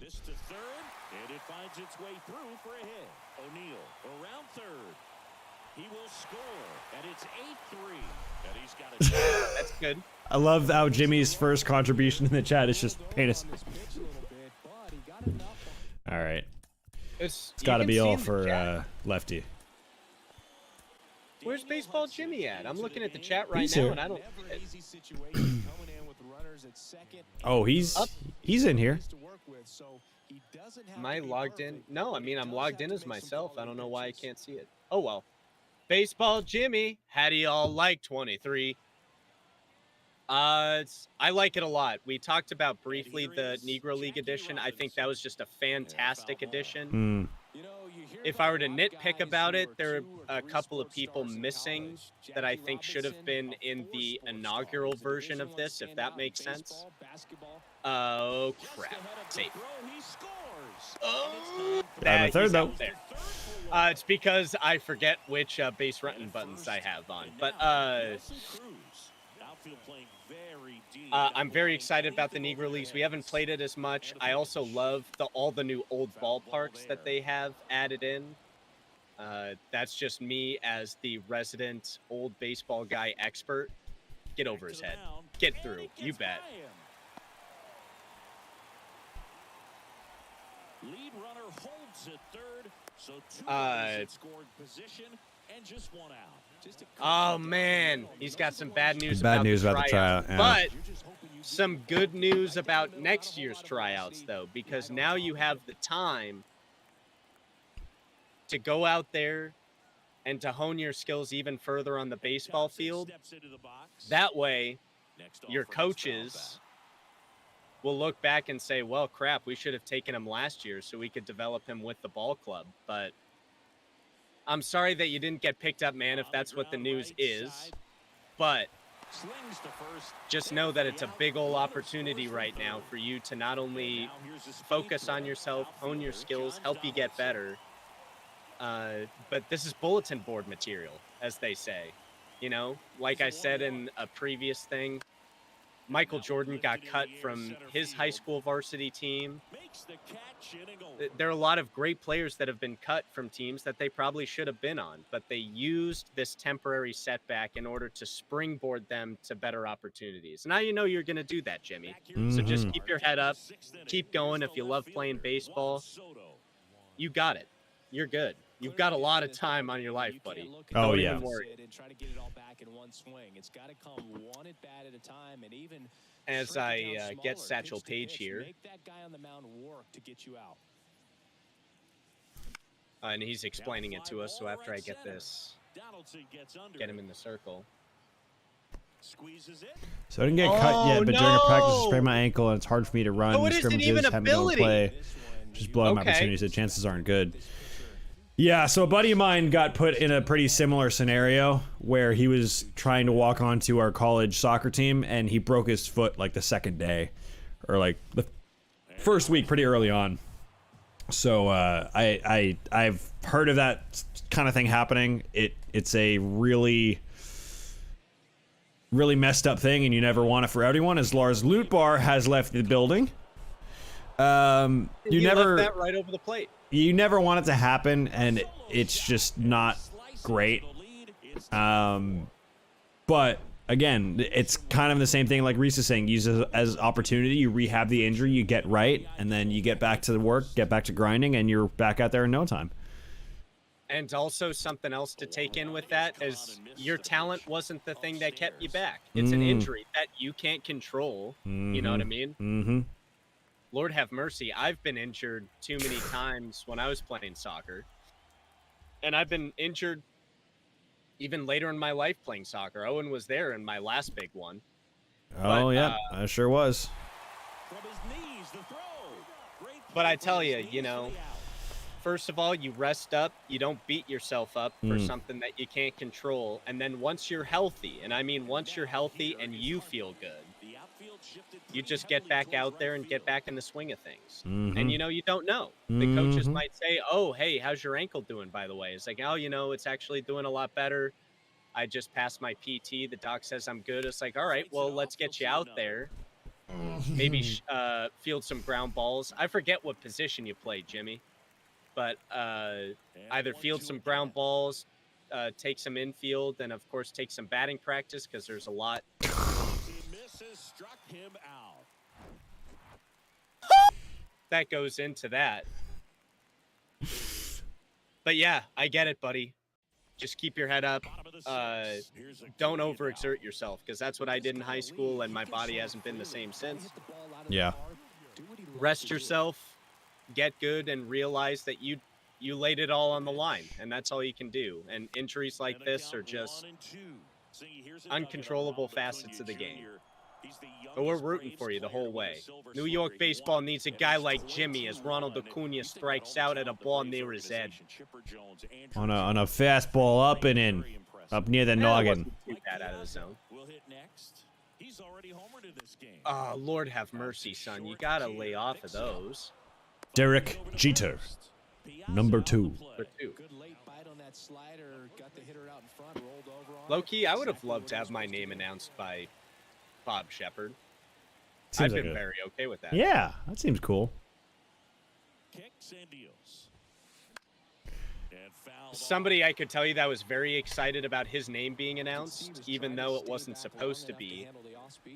This to third, and it finds its way through for a hit. O'Neal around third. He will score, and it's 8-3. And he's got a That's good. I love how Jimmy's first contribution in the chat is just penis. All right. It's Got to be all for Lefty. Where's Baseball Jimmy at? I'm looking at the chat right He's now, here. and I don't. Oh, he's in here. Am I logged in? No, I mean, I'm logged in as myself. I don't know why I can't see it. Oh, well. Baseball Jimmy, how do y'all like 23? I like it a lot. We talked about briefly the Negro League edition. I think that was just a fantastic edition. If I were to nitpick about it, there are a couple of people missing that I think should have been in the inaugural version of this, if that makes sense. Oh, crap. Safe. Oh, I'm a third, he's though. out there. It's because I forget which base running buttons I have on. But I'm very excited about the Negro Leagues. We haven't played it as much. I also love all the new old ballparks that they have added in. That's just me as the resident old baseball guy expert. Get over his head. Get through. You bet. Lead runner holds at third, so 2 runners in scoring position and just 1 out. Oh man, he's got some bad news. Bad about news the about the tryout, yeah. But some good news about next year's tryouts, though, because now you have the time to go out there and to hone your skills even further on the baseball field. That way, your coaches will look back and say, well, crap, we should have taken him last year so we could develop him with the ball club. But I'm sorry that you didn't get picked up, man, if that's what the news is. But just know that it's a big ol' opportunity right now for you to not only focus on yourself, hone your skills, help you get better, but this is bulletin board material, as they say. You know, like I said in a previous thing, Michael Jordan got cut from his high school varsity team. There are a lot of great players that have been cut from teams that they probably should have been on, but they used this temporary setback in order to springboard them to better opportunities. Now you know you're going to do that, Jimmy. So just keep your head up, keep going. If you love playing baseball, you got it. You're good. You've got a lot of time on your life, buddy. Oh, Don't yeah. even worry. Try to get it all back in one swing. It's got to come one at bat at a time, and even As I get Satchel Paige here. Make that guy on the mound work to get you out. And he's explaining it to us, so after I get this, get him in the circle. So I didn't get cut yet, but during a practice, I sprained no! my ankle, and it's hard for me to run. Oh, it isn't Scrimmages even haven't been able to ability. play. Just blowing my Okay. opportunities. The chances aren't good. Yeah, so a buddy of mine got put in a pretty similar scenario where he was trying to walk onto our college soccer team, and he broke his foot like the second day, or like the first week, pretty early on. So I've heard of that kind of thing happening. It's a really messed up thing, and you never want it for everyone. As Lars Lutbar has left the building, you never left that right over the plate. You never want it to happen, and it's just not great. But again, it's kind of the same thing like Reese is saying. Use it as opportunity. You rehab the injury, you get right, and then you get back to the work, get back to grinding, and you're back out there in no time. And also something else to take in with that is your talent wasn't the thing that kept you back. It's an injury that you can't control. You know what I mean? Mm-hmm. Lord have mercy. I've been injured too many times when I was playing soccer. And I've been injured even later in my life playing soccer. Owen was there in my last big one. Oh, yeah, I sure was. But I tell you, you know, first of all, you rest up. You don't beat yourself up for something that you can't control. And then once you're healthy, and I mean once you're healthy and you feel good, you just get back out there and get back in the swing of things. And, you know, you don't know. The coaches might say, oh, hey, how's your ankle doing, by the way? It's like, oh, you know, it's actually doing a lot better. I just passed my PT. The doc says I'm good. It's like, all right, well, let's get you out there. Maybe field some ground balls. I forget what position you played, Jimmy. But either field some ground balls, take some infield, and, of course, take some batting practice because there's a lot. Struck him out. That goes into that. But yeah, I get it, buddy. Just keep your head up. Don't overexert yourself, because that's what I did in high school, and my body hasn't been the same since. Yeah. Rest yourself, get good, and realize that you laid it all on the line, and that's all you can do. And injuries like this are just uncontrollable facets of the game. But we're rooting for you the whole way. New York baseball needs a guy like Jimmy as Ronald Acuna strikes out at a ball near his head. On a fastball up and in, up near the noggin. That out of the zone. Oh, Lord have mercy, son. You gotta lay off of those. Derek Jeter, number 2. Low-key, I would have loved to have my name announced by Bob Shepard. Seems I've like been very okay with that. Yeah, that seems cool. Somebody I could tell you that was very excited about his name being announced, even though it wasn't supposed to be,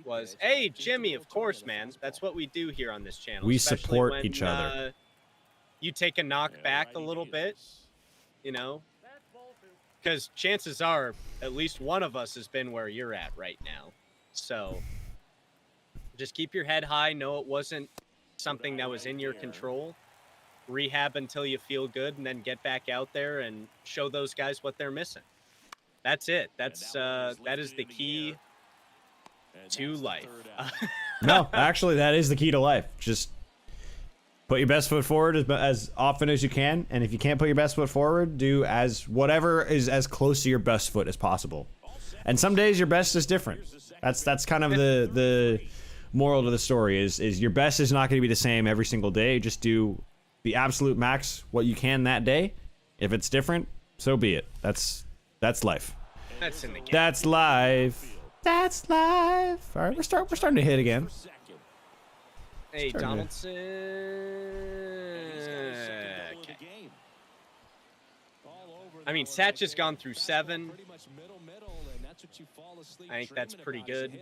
was, hey, Jimmy, of course, man. That's what we do here on this channel. We especially support when, each other. you take a knock back a little bit, you know, because chances are at least one of us has been where you're at right now. So just keep your head high. Know it wasn't something that was in your control. Rehab until you feel good, and then get back out there and show those guys what they're missing. That's it. That is the key to life. No, actually, that is the key to life. Just put your best foot forward as often as you can, and if you can't put your best foot forward, do as whatever is as close to your best foot as possible. And some days your best is different. That's kind of the moral to the story is your best is not going to be the same every single day. Just do the absolute max what you can that day. If it's different, so be it. That's life. That's in the game. That's life. That's life. All right, we're starting to hit again. Hey, Donaldson. I mean, Satch has gone through 7. I think that's pretty good.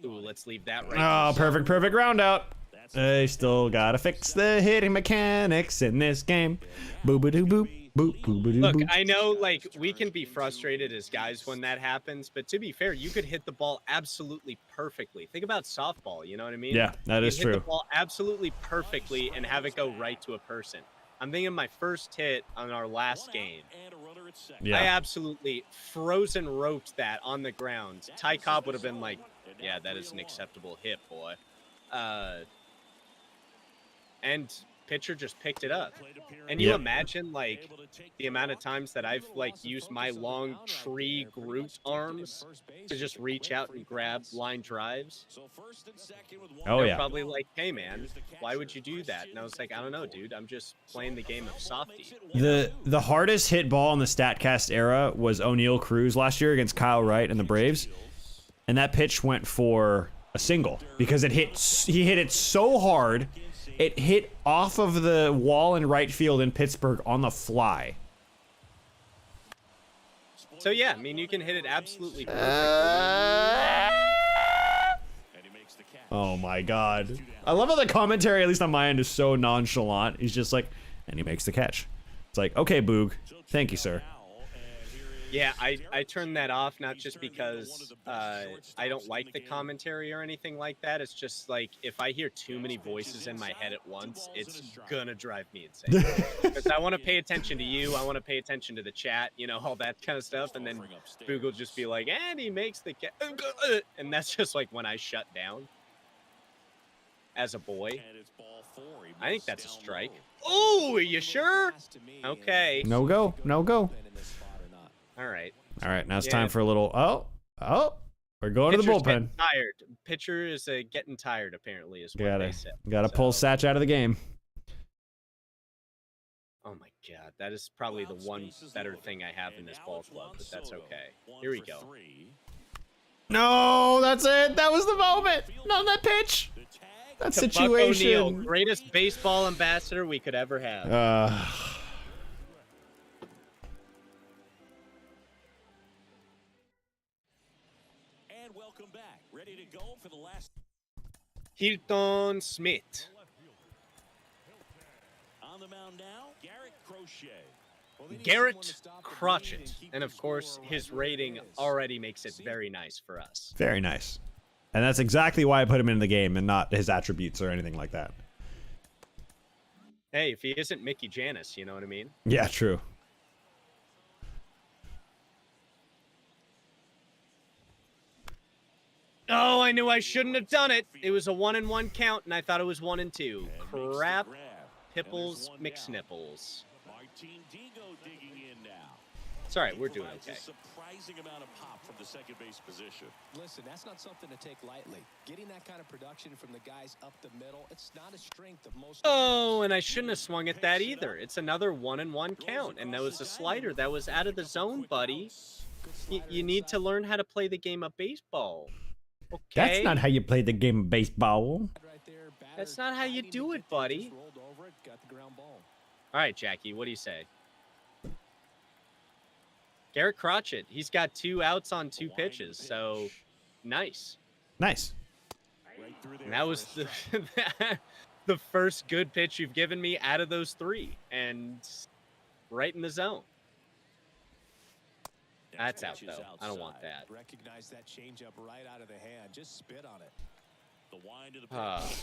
Ooh, let's leave that right. Oh, perfect round out. They still gotta fix the hitting mechanics in this game. Boo-ba-doo-boop. Look, I know, like, we can be frustrated as guys when that happens, but to be fair, you could hit the ball absolutely perfectly. Think about softball, you know what I mean? Yeah, that is true. Hit the ball absolutely perfectly and have it go right to a person. I'm thinking my first hit on our last game. Yeah. I absolutely frozen roped that on the ground. Ty Cobb would have been like, yeah, that is an acceptable hit, boy. And pitcher just picked it up. And you imagine, like, the amount of times that I've, like, used my long tree Groot arms to just reach out and grab line drives. Oh, They're yeah. probably like, hey, man, why would you do that? And I was like, I don't know, dude. I'm just playing the game of softy. The hardest hit ball in the StatCast era was O'Neal Cruz last year against Kyle Wright and the Braves. And that pitch went for a single because he hit it so hard. It hit off of the wall in right field in Pittsburgh on the fly. So, yeah, I mean, you can hit it absolutely perfectly. Oh, my God. I love how the commentary, at least on my end, is so nonchalant. He's just like, and he makes the catch. It's like, okay, Boog. Thank you, sir. Yeah, I turned that off, not just because I don't like the commentary or anything like that. It's just like if I hear too mmany voices in my head at once, it's gonna drive me insane. Because I want to pay attention to you, I want to pay attention to the chat, you know, all that kind of stuff. And then Boog will just be like, and he makes the and that's just like when I shut down as a boy. I think that's a strike. Oh, are you sure? Okay. No go. No go. All right. All right, now it's time for a little. Oh, we're going to the Pitcher's bullpen. getting tired. Pitcher is getting tired, apparently, is what they said. Gotta pull Satch out of the game. Oh my God, that is probably the one better thing I have in this ball club, but that's okay. Here we go. No, that's it. That was the moment. Not that pitch. That To Buck situation. O'Neil, greatest baseball ambassador we could ever have. Hilton Smith. On the mound now, Garrett Crotchet. And of course, his rating already makes it very nice for us. Very nice. And that's exactly why I put him in the game and not his attributes or anything like that. Hey, if he isn't Mickey Janis, you know what I mean? Yeah, true. Oh, I knew I shouldn't have done it. It was a 1-1 count, and I thought it was 1-2. Crap. Pipples McSnipples. It's all right. We're doing okay. Surprising amount of pop from the second base position. Listen, that's not something to take lightly. Getting that kind of production from the guys up the middle, it's not a strength of most. Oh, and I shouldn't have swung at that either. It's another 1-1 count, and that was a slider that was out of the zone, buddy. You need to learn how to play the game of baseball. Okay? That's not how you play the game of baseball. That's not how you do it, buddy. All right, Jackie, what do you say? Garrett Crotchet, he's got 2 outs on 2 pitches, so nice. Nice. And that was the the first good pitch you've given me out of those 3, and right in the zone. That's out though. I don't want that. Recognize that changeup right out of the hand. Just spit on it. The wind of the pitch.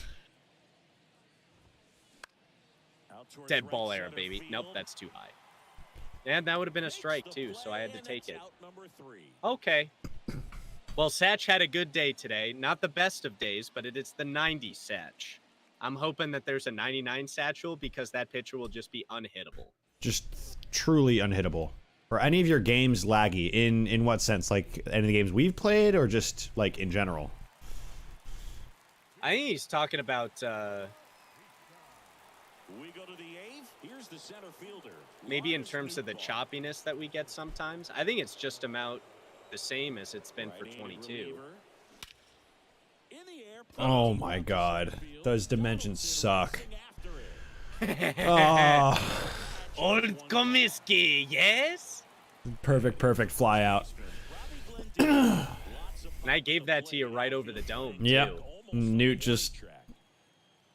Dead ball era, baby. Nope, that's too high. And that would have been a strike too, so I had to take it. Okay. Well, Satch had a good day today. Not the best of days, but it is the 90 Satch. I'm hoping that there's a 99 Satchel because that pitcher will just be unhittable. Just truly unhittable. Are any of your games laggy? In what sense? Like any of the games we've played, or just like in general? I think he's talking about We go to the 8th. Here's the center fielder. maybe in terms of the choppiness that we get sometimes. I think it's just about the same as it's been for 22. Oh my god. Those dimensions suck. Oh. Old Comiskey, yes? Perfect fly out. And I gave that to you right over the dome, Yep. too. Newt just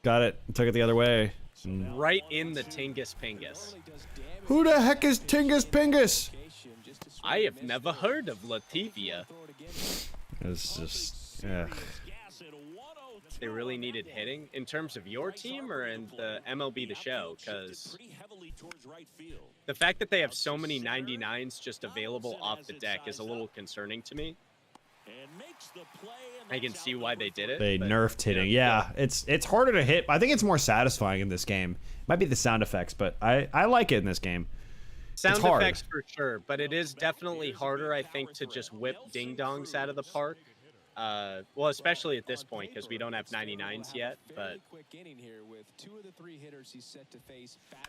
got it, took it the other way. Right in the Tingus Pingus. Who the heck is Tingus Pingus? I have never heard of Lativia. It's just, ugh. They really needed hitting in terms of your team or in the MLB The Show, because the fact that they have so many 99s just available off the deck is a little concerning to me. I can see why they did it. They nerfed hitting. Yeah, it's harder to hit. I think it's more satisfying in this game. Might be the sound effects, but I like it in this game. Sound it's hard. effects for sure, but it is definitely harder, I think, to just whip ding-dongs out of the park. Well, especially at this point, because we don't have 99s yet, but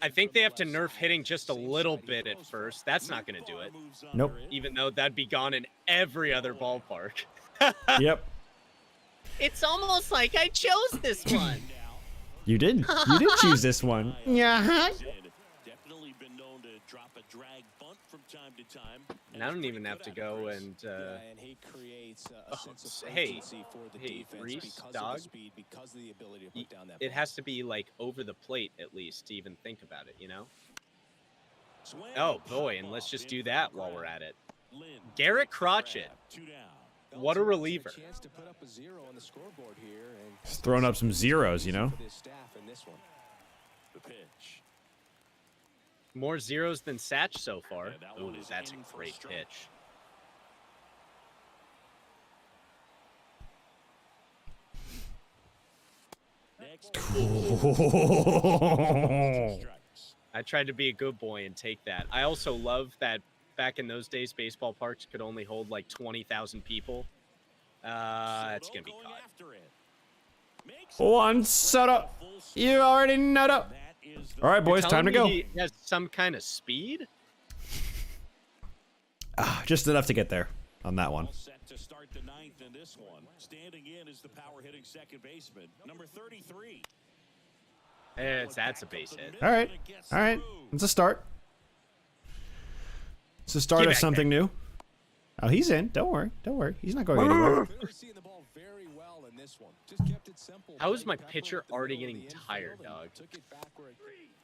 I think they have to nerf hitting just a little bit at first. That's not going to do it. Nope. Even though that'd be gone in every other ballpark. Yep. It's almost like I chose this one. You did choose this one. Yeah. Definitely been known to drop a drag bunt from time to time. And I don't even have to go and he creates a sense of hey, urgency for the hey, defense Reese, because dog. of the speed, because of the ability to put down that It ball. has to be like over the plate at least to even think about it, you know? Oh boy, and let's just do that while we're at it. Garrett Crotchet. What a reliever. Chance to put up a 0 on the scoreboard here, and Just throwing up some zeros, you know? for this staff in this one. The pitch. More zeros than Satch so far. Yeah, that Ooh, one is that's a in for a great strike. pitch. Next. Strikes. I tried to be a good boy and take that. I also love that back in those days, baseball parks could only hold like 20,000 people. It's going to be Soto caught. after it. Makes One Soto. You already know it. that is the All right, boys, You're time to telling go. me he has some kind of speed? Just enough to get there on that one. all set to start the 9th in this one. Standing in is the power hitting second baseman, number 33. That's a base hit. All right. It's a start. It's the start Get of back something new. Oh, he's in. Don't worry. He's not going anywhere. Clearly seeing the ball very well in this one. Just kept it simple. How is my Played pitcher Pepper up the already middle of getting the tired, infield and dog? took it back where it-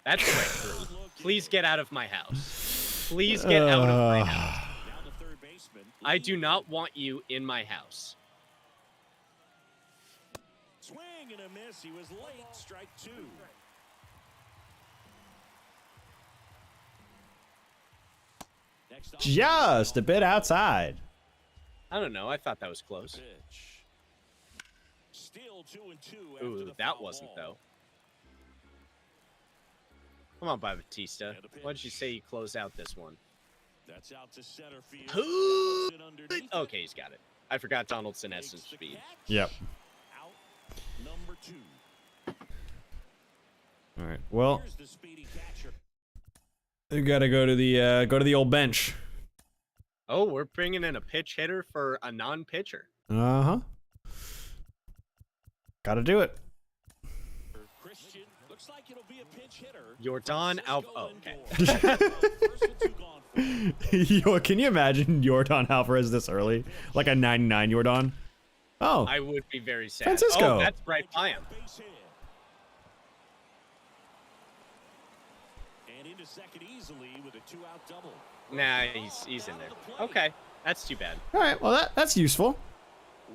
That's breakthrough. Please get out of my house. Please get out of my house. Down the third baseman. I do not want you in my house. Swing and a miss. He was late. Strike 2. Next up, Just a bit outside. I don't know. I thought that was close. pitch. Still 2-2 after Ooh, the that foul wasn't, ball. though. Come on, Batista. Why did you say you close out this one? That's out to center field. Who? And underneath it. Okay, he's got it. I forgot Donaldson has some Takes the speed. catch. Yep. Out number 2. All right. Well, Here's the speedy catcher. we gotta go to the old bench. Oh, we're bringing in a pitch hitter for a non-pitcher. Uh-huh. Gotta do it. Christian looks like it'll be a pinch hitter. Jordan Alv. Oh, okay. First and 2 gone for Yo, can you imagine Jordan Alvarez this early? Like a 99 Jordan? Oh, I would be very sad. Francisco. Oh, that's right by him. base hit. And into second easily with a 2-out double. Nah, he's in there. Okay, that's too bad. All right, well that's useful.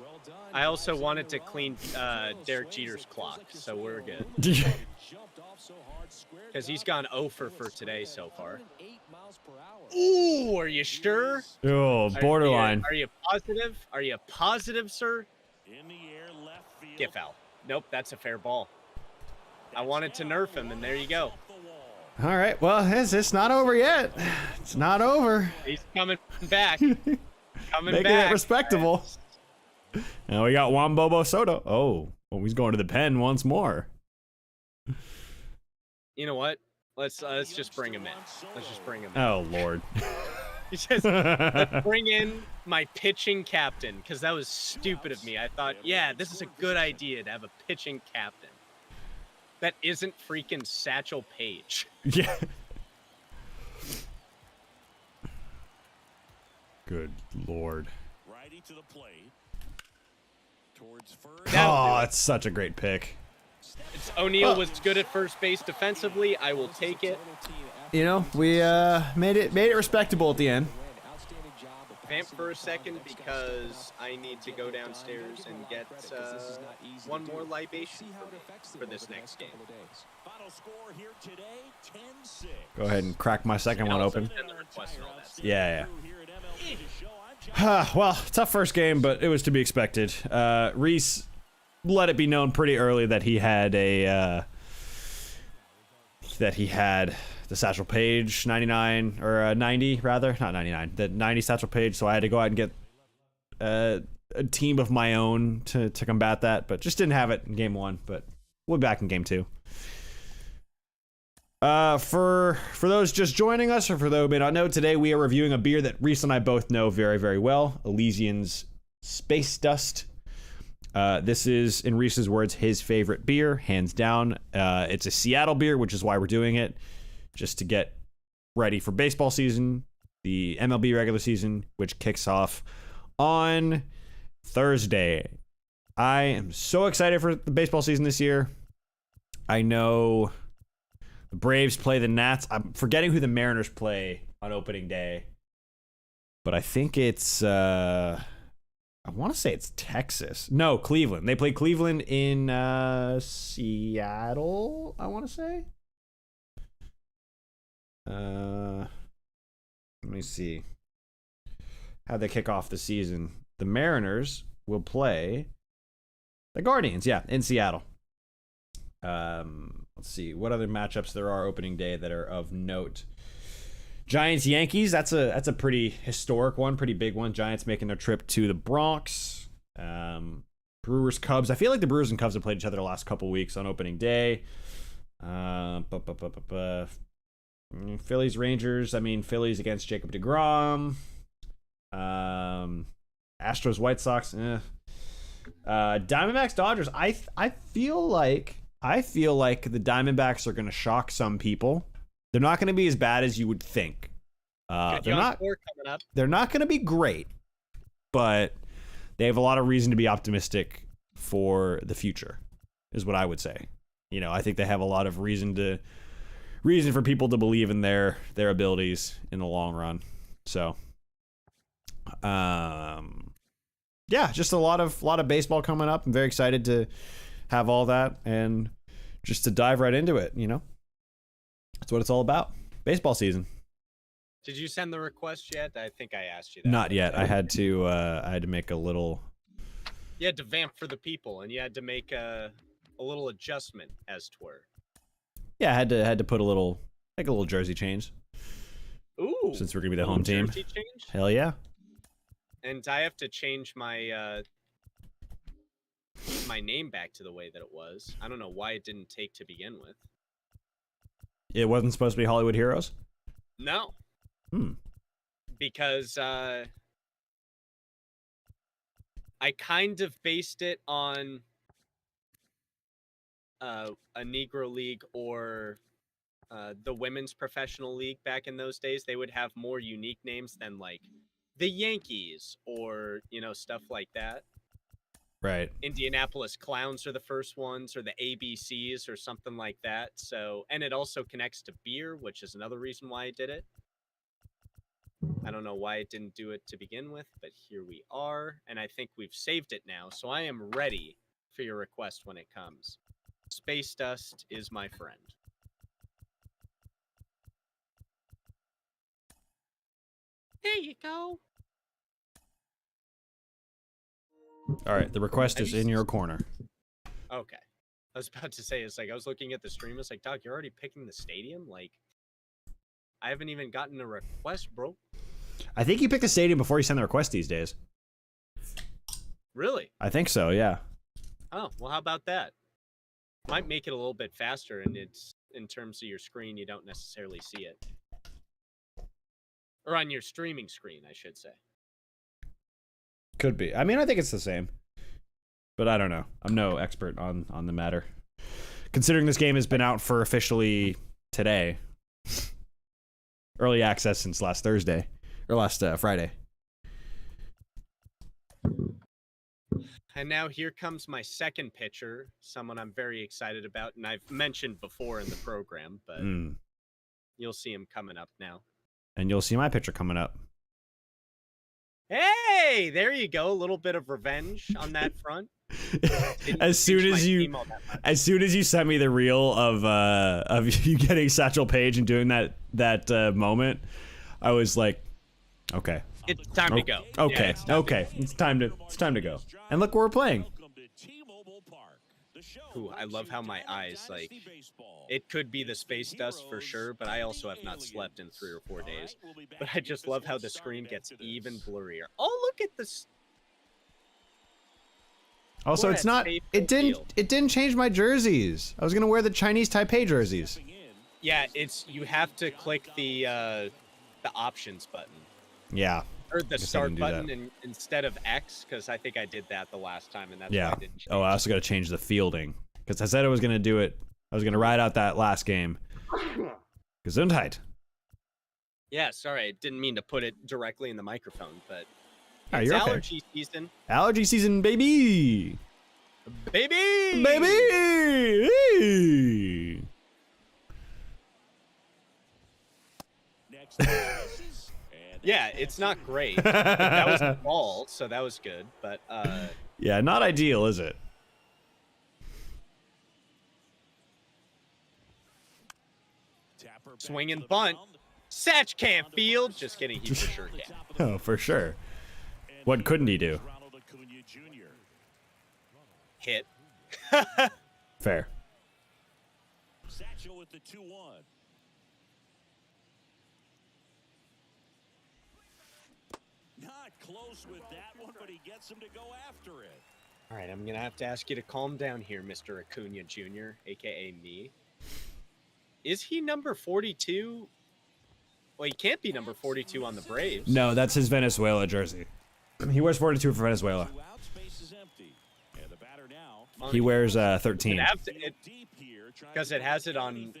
Well done. I also wanted to clean Derek Jeter's clock, so we're good. Because he's gone 0 for today so far. Ooh, are you sure? Oh, borderline. Are you positive? Are you positive, sir? In the air, left field. Get foul. Nope, that's a fair ball. I wanted to nerf him, and there you go. All right, well, it's not over yet. It's not over. He's coming back. Coming Making back. it respectable. Now we got Juan Bobo Soto. Oh, well, he's going to the pen once more. You know what? Let's just bring him in. Let's just bring him in. Oh, Lord. Let's bring in my pitching captain, because that was stupid of me. I thought, yeah, this is a good idea to have a pitching captain. That isn't freaking Satchel Paige. Yeah. Good Lord. Righty to the plate. Towards first. Oh, it's such a great pick. O'Neill was good at first base defensively. I will take it. You know, we made it respectable at the end. Vamp for a second because I need to go downstairs and get one more libation for this next game. Final score here today, 10-6. Go ahead and crack my second one open. And the request and all that stuff. Yeah. Here at MLB The Show, I'm John. Well, tough first game, but it was to be expected. Reese let it be known pretty early that he had the Satchel Paige 99 or 90 rather, not 99, the 90 Satchel Paige. So I had to go out and get a team of my own to combat that, but just didn't have it in game one. But we'll be back in game two. For those just joining us, or for those who may not know, today we are reviewing a beer that Reese and I both know very, very well, Elysian's Space Dust. This is, in Reese's words, his favorite beer, hands down. It's a Seattle beer, which is why we're doing it, just to get ready for baseball season, the MLB regular season, which kicks off on Thursday. I am so excited for the baseball season this year. I know the Braves play the Nats. I'm forgetting who the Mariners play on opening day, but I think it's I want to say it's Texas. No, Cleveland. They play Cleveland in Seattle, I want to say. Let me see how they kick off the season. The Mariners will play the Guardians, in Seattle. Let's see what other matchups there are opening day that are of note. Giants Yankees, that's a pretty historic one, pretty big one. Giants making their trip to the Bronx. Brewers Cubs. I feel like the Brewers and Cubs have played each other the last couple weeks on opening day. Phillies Rangers. I mean, Phillies against Jacob deGrom. Astros White Sox. Diamondbacks Dodgers. I feel like the Diamondbacks are going to shock some people. They're not going to be as bad as you would think. They're not going to be great, but they have a lot of reason to be optimistic for the future, is what I would say. You know, I think they have a lot of reason for people to believe in their abilities in the long run. So, just a lot of baseball coming up. I'm very excited to have all that and just to dive right into it. You know, that's what it's all about. Baseball season. Did you send the request yet? I think I asked you that. Not yet. I had to make a little. You had to vamp for the people, and you had to make a little adjustment, as 'twere. Yeah, I had to put a little jersey change. Ooh. Since we're gonna be the home team. Jersey change? Hell yeah. And I have to change my my name back to the way that it was. I don't know why it didn't take to begin with. It wasn't supposed to be Hollywood Heroes? No. Because I kind of based it on a Negro League or the Women's Professional League back in those days. They would have more unique names than like the Yankees or, stuff like that. Right. Indianapolis Clowns are the first ones, or the ABCs or something like that. So, and it also connects to beer, which is another reason why I did it. I don't know why it didn't do it to begin with, but here we are. And I think we've saved it now. So I am ready for your request when it comes. Space Dust is my friend. There you go. All right, the request is in your corner. Okay. I was about to say, it's like, I was looking at the stream. It's like, Doc, you're already picking the stadium? Like, I haven't even gotten a request, bro. I think you picked the stadium before you send the request these days. Really? I think so, yeah. Oh, well, how about that? Might make it a little bit faster, and it's in terms of your screen, you don't necessarily see it. Or on your streaming screen, I should say. Could be. I mean, I think it's the same. But I don't know. I'm no expert on the matter. Considering this game has been out for officially today. Early access since last Thursday. Or last Friday. And now here comes my second pitcher, someone I'm very excited about, and I've mentioned before in the program, but you'll see him coming up now. And you'll see my pitcher coming up. Hey, there you go. A little bit of revenge on that front. as soon as you sent me the reel of you getting Satchel Paige and doing that moment, I was like, okay, it's time to go. Okay, yeah, okay, it's time to go. And look where we're playing. Ooh, I love how my eyes, like, it could be the space dust for sure, but I also have not slept in 3 or 4 days. But I just love how the screen gets even blurrier. Oh, look at this. Also, it's not. It didn't change my jerseys. I was gonna wear the Chinese Taipei jerseys. Yeah, you have to click the options button. Yeah. Or the start button instead of X, because I think I did that the last time, and that's why I didn't change. Oh, I also got to change the fielding because I said I was gonna do it. I was gonna ride out that last game. Gesundheit. Yeah, sorry, I didn't mean to put it directly in the microphone, but Oh, it's you're okay. allergy season. Allergy season, baby. Baby! Baby! Yeah, it's not great. But that was the ball, so that was good. But yeah, not ideal, is it? Swing and bunt. Satch can't field. Just kidding, he for sure can. Oh, for sure. What couldn't he do? Hit. Fair. Satchel with the 2-1. Not close with that one, but he gets him to go after it. All right, I'm going to have to ask you to calm down here, Mr. Acuna Jr., a.k.a. me. Is he number 42? Well, he can't be number 42 on the Braves. No, that's his Venezuela jersey. He wears 42 for Venezuela. He wears 13. Because it has it on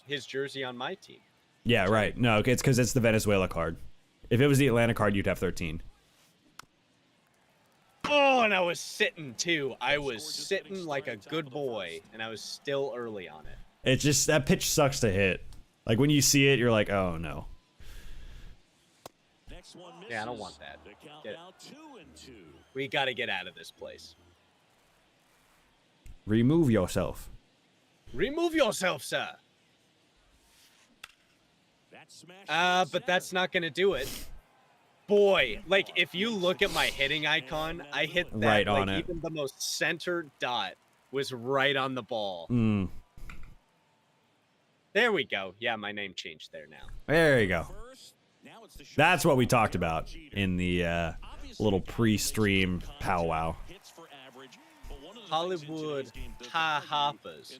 his jersey on my team. Yeah, right. No, it's because it's the Venezuela card. If it was the Atlanta card, you'd have 13. Oh, and I was sitting, too. I was sitting like a good boy, and I was still early on it. It's just, that pitch sucks to hit. Like, when you see it, you're like, oh, no. Yeah, I don't want that. We got to get out of this place. Remove yourself. Remove yourself, sir. But that's not going to do it. Boy, like, if you look at my hitting icon, I hit that, right on like, it. even the most centered dot was right on the ball. There we go. Yeah, my name changed there now. There you go. That's what we talked about in the little pre-stream powwow. Hollywood ha-hoppers.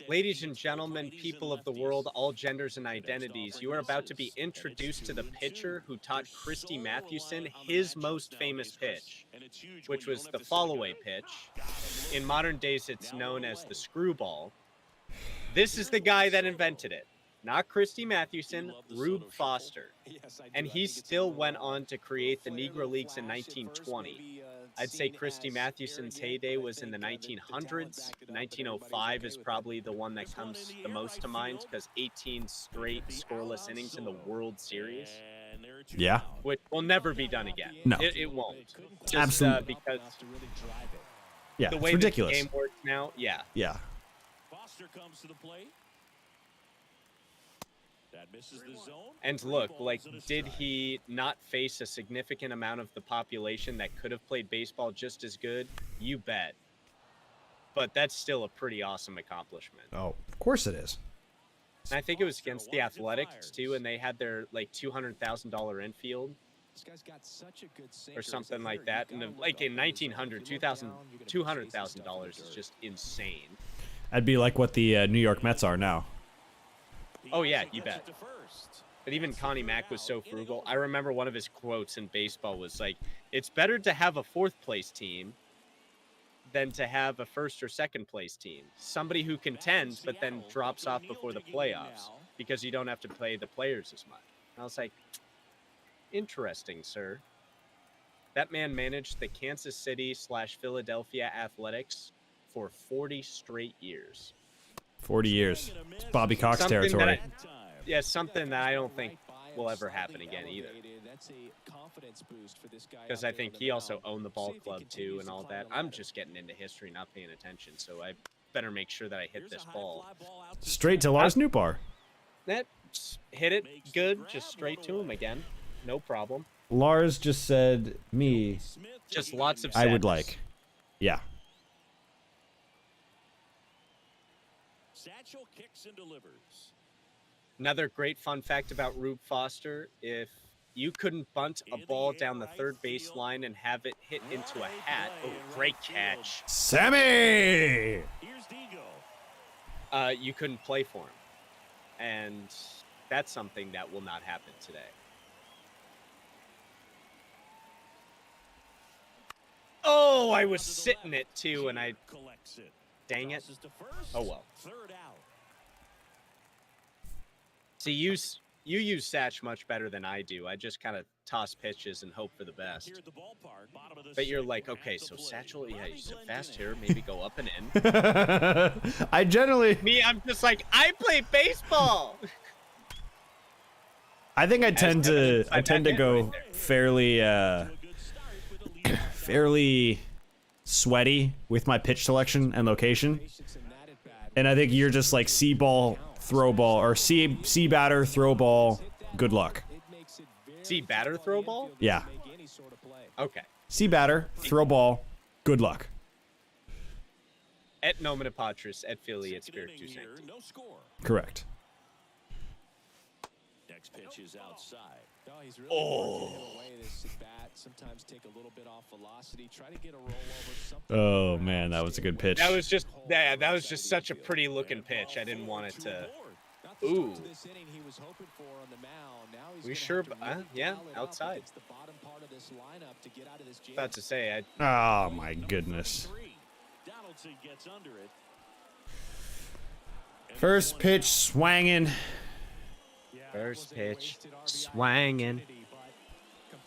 Ladies and gentlemen, people of the world, all genders and identities, you are about to be introduced to the pitcher who taught Christy Mathewson his most famous pitch, which was the fall-away pitch. In modern days, it's known as the screwball. This is the guy that invented it. Not Christy Mathewson, Rube Foster. And he still went on to create the Negro Leagues in 1920. I'd say Christy Mathewson's heyday was in the 1900s. 1905 is probably the one that comes the most to mind because 18 straight scoreless innings in the World Series. Yeah. Which will never be done again. No. It won't. Just, Absolutely. Because Yeah, the it's way ridiculous. the game works now, yeah. Yeah. Foster comes to the plate. That misses the zone. And look, like, did he not face a significant amount of the population that could have played baseball just as good? You bet. But that's still a pretty awesome accomplishment. Oh, of course it is. And I think it was against the Athletics, too, and they had their, like, $200,000 infield or something like that. And, like, in 1900, $200,000 is just insane. That'd be like what the New York Mets are now. Oh, yeah, you bet. But even Connie Mack was so frugal. I remember one of his quotes in baseball was like, it's better to have a fourth place team than to have a first or second place team. Somebody who contends but then drops off before the playoffs because you don't have to play the players as much. And I was like, interesting, sir. That man managed the Kansas City/Philadelphia Athletics for 40 straight years. 40 years. It's Bobby Cox Something territory. Yeah, something that I don't think will ever happen again either. Because I think he also owned the ball club too and all that. I'm just getting into history, not paying attention, so I better make sure that I hit this ball. Straight to Lars Newbar. That hit it good, just straight to him again. No problem. Lars just said me. Just lots of I would sadness. like. Yeah. Satchel kicks and delivers. Another great fun fact about Rube Foster, if you couldn't bunt a ball down the third base line and have it hit into a hat, oh, great catch. Sammy! Here's Digo. You couldn't play for him. And that's something that will not happen today. Oh, I was sitting it too, and I... Collects it. Dang it. Tosses to first. Oh, well. Third out. See, you use Satch much better than I do. I just kind of toss pitches and hope for the best. Here at the ballpark, bottom of the But you're second, like, at okay, the so plate. Satchel, yeah, he's a Ronnie fast Glendening. hitter, maybe go up and in. I generally... Me, I'm just like, I play baseball. I think I tend to I go right there. fairly fairly sweaty with my pitch selection and location. And I think you're just like C ball, throw ball, or C batter, throw ball, good luck. See, batter throw ball? Yeah. Okay. C batter, throw ball, good luck. Et nomine patris, et filii, et Second inning spiritus here, sancti. no score. Correct. Next pitch is outside. No, he's really working it away this at bat. Sometimes take a little bit off velocity. Try to get a rollover. Something Oh man, that was a good pitch. That was just, yeah, that was just such a pretty looking pitch. I didn't want it to. Not the start Ooh. to this inning he was hoping for on the mound. Now he's We gonna sure, have to really yeah, dial it up outside. against the bottom part of this lineup to get out of this jam. About to say, Oh my goodness. Donaldson gets under it. First pitch swanging. first pitch, swanging.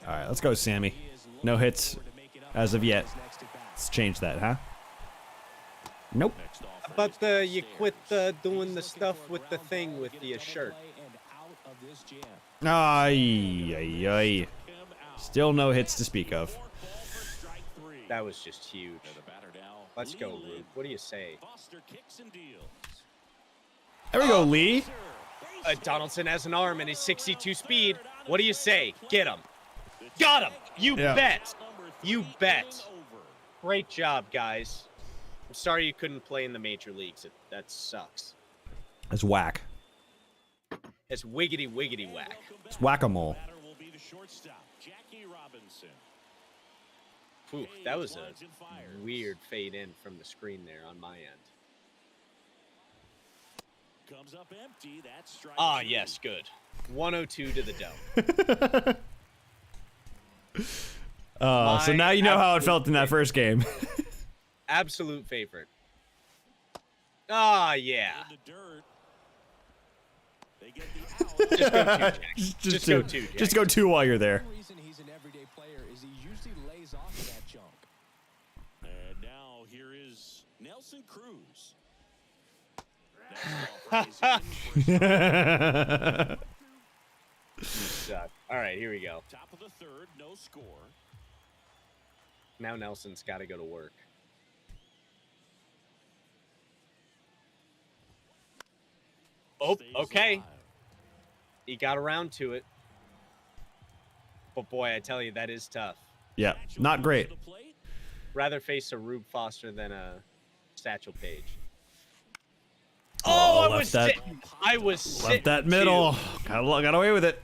All right, let's go, Sammy. No hits as of yet. Let's change that, huh? Nope. But you quit doing the stuff with the thing with the shirt. Ay, ay, ay. Still no hits to speak of. That was just huge. Let's go, Rube. What do you say? There we go, Lee. Donaldson has an arm and he's 62 speed. What do you say? Get him. Got him. You Yeah. bet. You bet. Great job, guys. I'm sorry you couldn't play in the major leagues. That sucks. That's whack. It's wiggity wiggity whack. It's whack-a-mole. Whew, that was a weird fade in from the screen there on my end. Comes up empty. That's strike Ah, two. yes, good. 102 to the dough. So now you know how it absolute felt in that first game. Absolute favorite. Ah, yeah. In the dirt. They get the out. Just go two, Jack. Just go two, Jack. Just go two while you're there. The reason he's an everyday player is he usually lays off of that junk. Now here is Nelson Cruz. You suck. All right, here we go. Top of the third, no score. Now Nelson's got to go to work. Oh, Stays okay. alive. He got around to it. But boy, I tell you, that is tough. Yeah, not great. To the plate. Rather face a Rube Foster than a Satchel Paige. Oh, I left was that- sitting. I was sitting. Left that middle. Got away with it.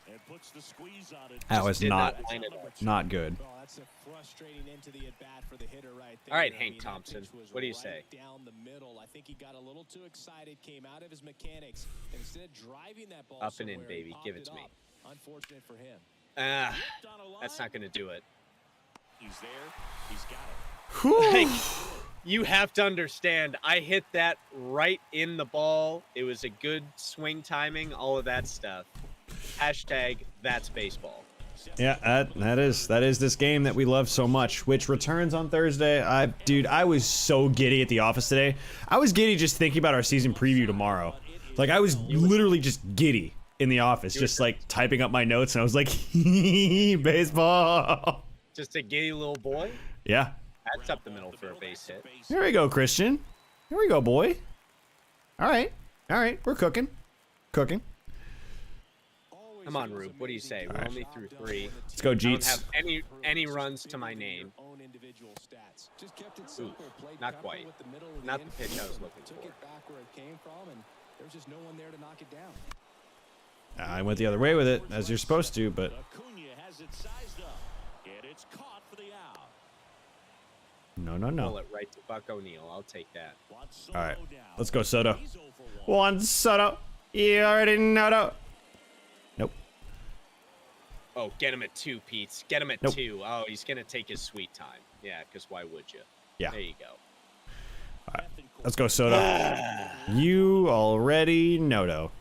And puts the squeeze on it. That was did not line it up. not good. Well, that's a frustrating end to the at-bat for the hitter right there. All right, I Hank mean, that Thompson, pitch was what do you right say? Down the middle. I think he got a little too excited, came out of his mechanics, and instead of driving that ball Up and in, somewhere, he baby. popped Give it to me. up. Unfortunate for him. Ah, Ripped on a line. that's not going to do it. He's there. He's got it. Like, you have to understand, I hit that right in the ball. It was a good swing timing, all of that stuff. Hashtag that's baseball. Yeah, that is this game that we love so much, which returns on Thursday. Dude, I was so giddy at the office today. I was giddy just thinking about our season preview tomorrow. Like, I was literally just giddy in the office, just like typing up my notes, and I was like, baseball. Just a giddy little boy. Yeah. That's up the middle for a base hit. Here we go, Christian. Here we go, boy. All right. We're cooking. Cooking. Come on, Rube. What do you say? We're only through 3. Let's go, I don't Jeets. have any runs to my name. Ooh, not quite. Not the pitch I was looking Took for. it back where it came from, and there's just no one there to knock it down. I went the other way with it, as you're supposed to, but Acuna has it sized up, and it's caught for the out. no. Pull it right to Buck O'Neil. I'll take that. Juan Soto All right, down. let's go, Soto. He's 0 for 1. Juan Soto. You already know. Nope. Oh, get him at 2, Pete's. Get him at Nope. 2. Oh, he's going to take his sweet time. Yeah, because why would you? Yeah. There you go. Let's go, Soto. You already know.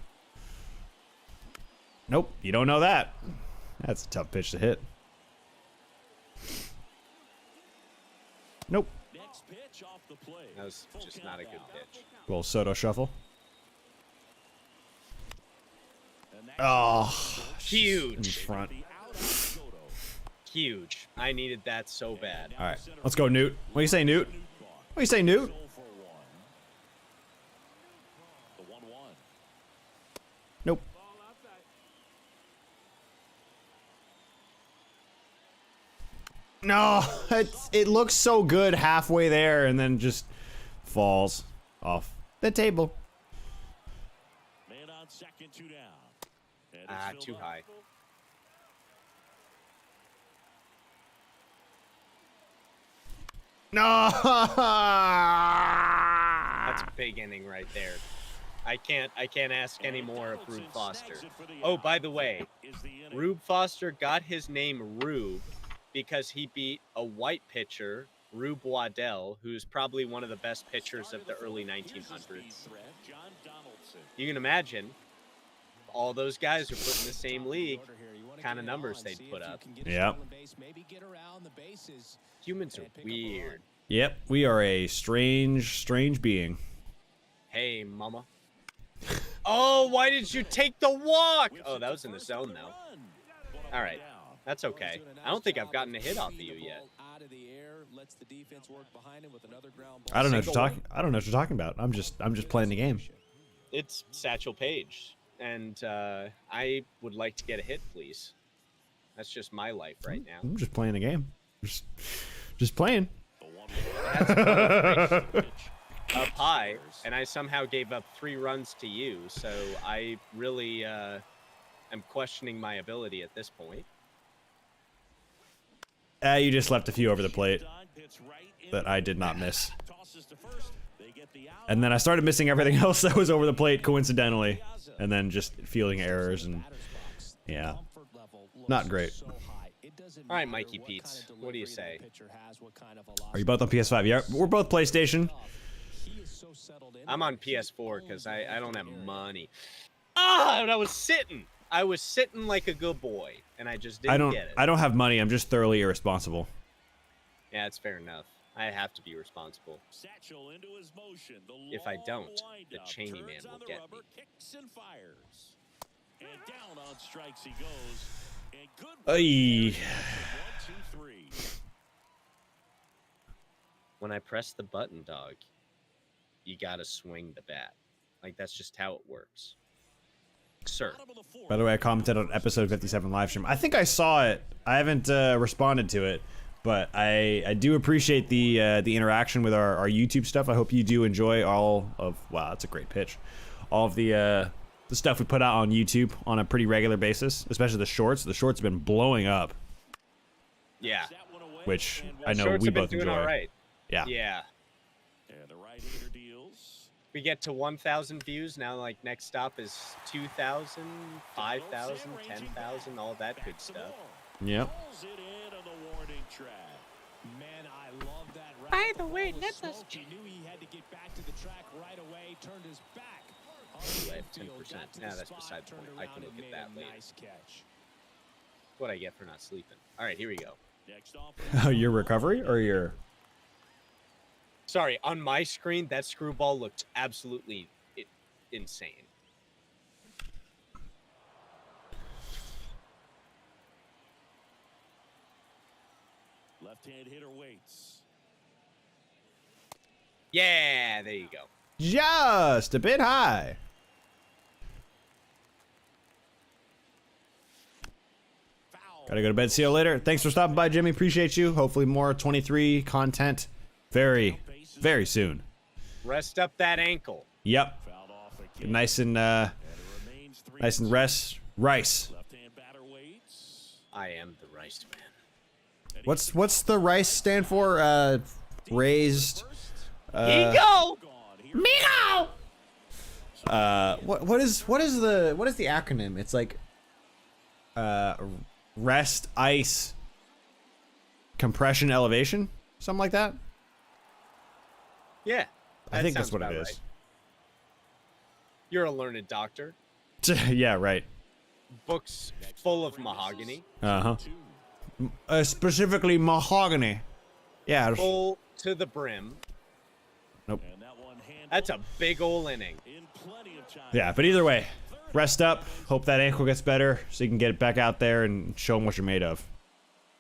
Nope, you don't know that. That's a tough pitch to hit. Nope. Next pitch off the plate. That was Full just not a count good out. pitch. Little Soto shuffle. And that's Oh, in Huge. front. the out on Soto. Huge. I needed that so bad. All right, let's go, Newt. What do you say, Newt? What do you say, Newt? 0 for 1. The 1-1. Nope. No, it looks so good halfway there and then just falls off the table. Man on second, 2 down. And it's filled Too up. high. No. That's a big inning right there. I can't ask any more of Rube Foster. Oh, by the way, Rube Foster got his name Rube because he beat a white pitcher, Rube Waddell, who's probably one of the best pitchers of the early 1900s. You can imagine all those guys are put in the same league, kind of numbers they'd put up. Yep. Humans are weird. Yep, we are a strange being. Hey, mama. Oh, why did you take the walk? Oh, that was in the zone, though. All right. That's okay. I don't think I've gotten a hit off of you yet. I don't know what you're talking. I don't know what you're talking about. I'm just playing the game. It's Satchel Paige, and I would like to get a hit, please. That's just my life right now. I'm just playing the game. Just playing. Up high, and I somehow gave up 3 runs to you, so I really am questioning my ability at this point. You just left a few over the plate that I did not miss. And then I started missing everything else that was over the plate coincidentally, and then just fielding errors and yeah, not great. All right, Mikey Pete's, what do you say? Are you both on PS5? Yeah, we're both PlayStation. I'm on PS4 because I don't have money. Ah, and I was sitting like a good boy, and I just didn't get it. I don't have money. I'm just thoroughly irresponsible. Yeah, it's fair enough. I have to be responsible. Satchel into his motion. If I don't, the windup, Cheney turns man on will the get rubber, me. Kicks and fires. And down on strikes he goes. And good. Ay. 1, 2, 3. When I press the button, dog, you gotta swing the bat. Like, that's just how it works. Sir. By the way, I commented on episode 57 live stream. I think I saw it. I haven't responded to it, but I do appreciate the interaction with our YouTube stuff. I hope you do enjoy all of, wow, that's a great pitch. All of the stuff we put out on YouTube on a pretty regular basis, especially the shorts. The shorts have been blowing up, Yeah. which I know Shorts we have been both doing enjoy. all right. Yeah. Yeah. And the right-hander deals. We get to 1,000 views. Now, like, next stop is 2,000, 5,000, 10,000, all that good stuff. Yep. Pulls it in on the warning track. Man, I love that route. By the ball way, was let smoked. us He knew he had to get back to the track right away, turned his back. I have Field, 10%. got to Nah, the that's spot, beside the turned point. I can around look and at made that a later. nice catch. What I get for not sleeping. All right, here we go. Next off. Oh, your recovery or your? Sorry, on my screen, that screwball looked absolutely insane. Left-hand hitter waits. Yeah, there you go. Just a bit high. Foul. Gotta go to bed. See you later. Thanks for stopping by, Jimmy. Appreciate you. Hopefully more 23 content very, very soon. Rest up that ankle. Yep. Fouled off again. Nice and And it remains 3. nice and rice. Left-hand batter waits. I am the rice man. What's the rice stand for? Raised. Ego! Gone. Here Migo! What is the acronym? It's like rest, ice, compression, elevation, something like that. Yeah. I that think that's sounds what it about is. right. You're a learned doctor. Yeah, right. Books full of mahogany. Uh-huh. Specifically mahogany. Yeah. Full to the brim. and that one handled That's a big ol' inning. in plenty of time. Yeah, but either way, rest up. Hope that ankle gets better so you can get it back out there and show them what you're made of.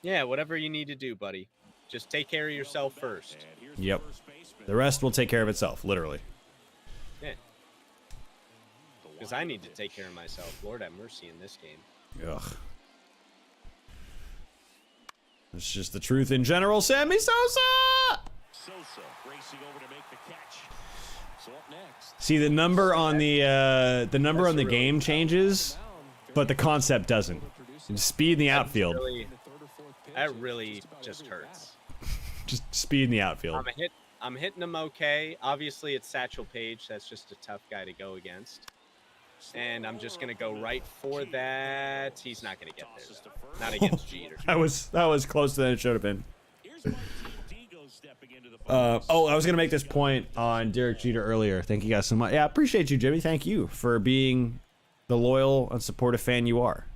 Yeah, whatever you need to do, buddy. Just take care of yourself first. And here's Yep. the first baseman. The rest will take care of itself, literally. Yeah. Because I need to take care of myself. Lord have mercy in this game. Ugh. It's just the truth in general. Sammy Sosa! Sosa racing over to make the catch. So up next. See, the number on the really game changes, but the concept doesn't. Speed in the outfield. That really just hurts. Just speed in the outfield. I'm hitting him okay. Obviously, it's Satchel Paige. That's just a tough guy to go against. And I'm just gonna go right for that. He's not gonna get there, though. Not against Jeter. That was closer than it should have been. Here's Mike Diego stepping into the I was gonna make this point on Derek Jeter earlier. Thank you guys so much. Yeah, I appreciate you, Jimmy. Thank you for being the loyal and supportive fan you are.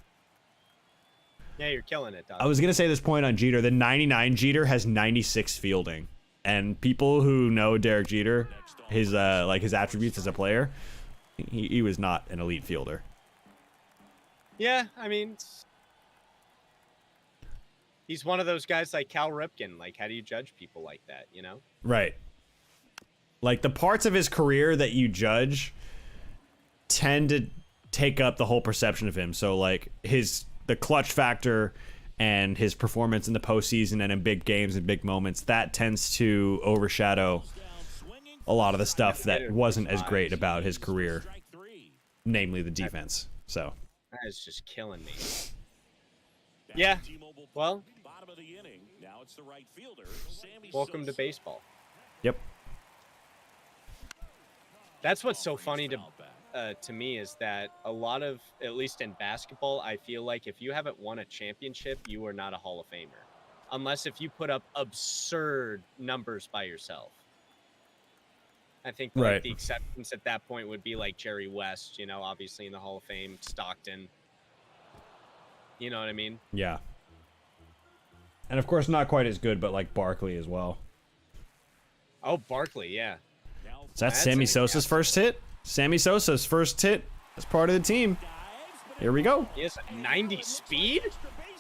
Yeah, you're killing it, dog. I was gonna say this point on Jeter. The 99 Jeter has 96 fielding, and people who know Derek Jeter, his his attributes as a player, he was not an elite fielder. Yeah, I mean, he's one of those guys like Cal Ripken. Like, how do you judge people like that, you know? Right. Like, the parts of his career that you judge tend to take up the whole perception of him. So, like, the clutch factor and his performance in the postseason and in big games and big moments, that tends to overshadow a lot of the stuff that wasn't as great about his career, namely the defense. So That is just killing me. Yeah, well, bottom of the inning. Now it's the right fielder. Sammy welcome to Sosa. baseball. yep. That's what's so funny to me is that a lot of, at least in basketball, I feel like if you haven't won a championship, you are not a Hall of Famer. Unless if you put up absurd numbers by yourself. I think like, Right. the acceptance at that point would be like Jerry West, you know, obviously in the Hall of Fame, Stockton. You know what I mean? Yeah. And of course not quite as good, but like Barkley as well. Oh, Barkley, yeah. Is that That's Sammy a- Sosa's first hit? Sammy Sosa's first hit as part of the team. Here we go. He has a 90 speed?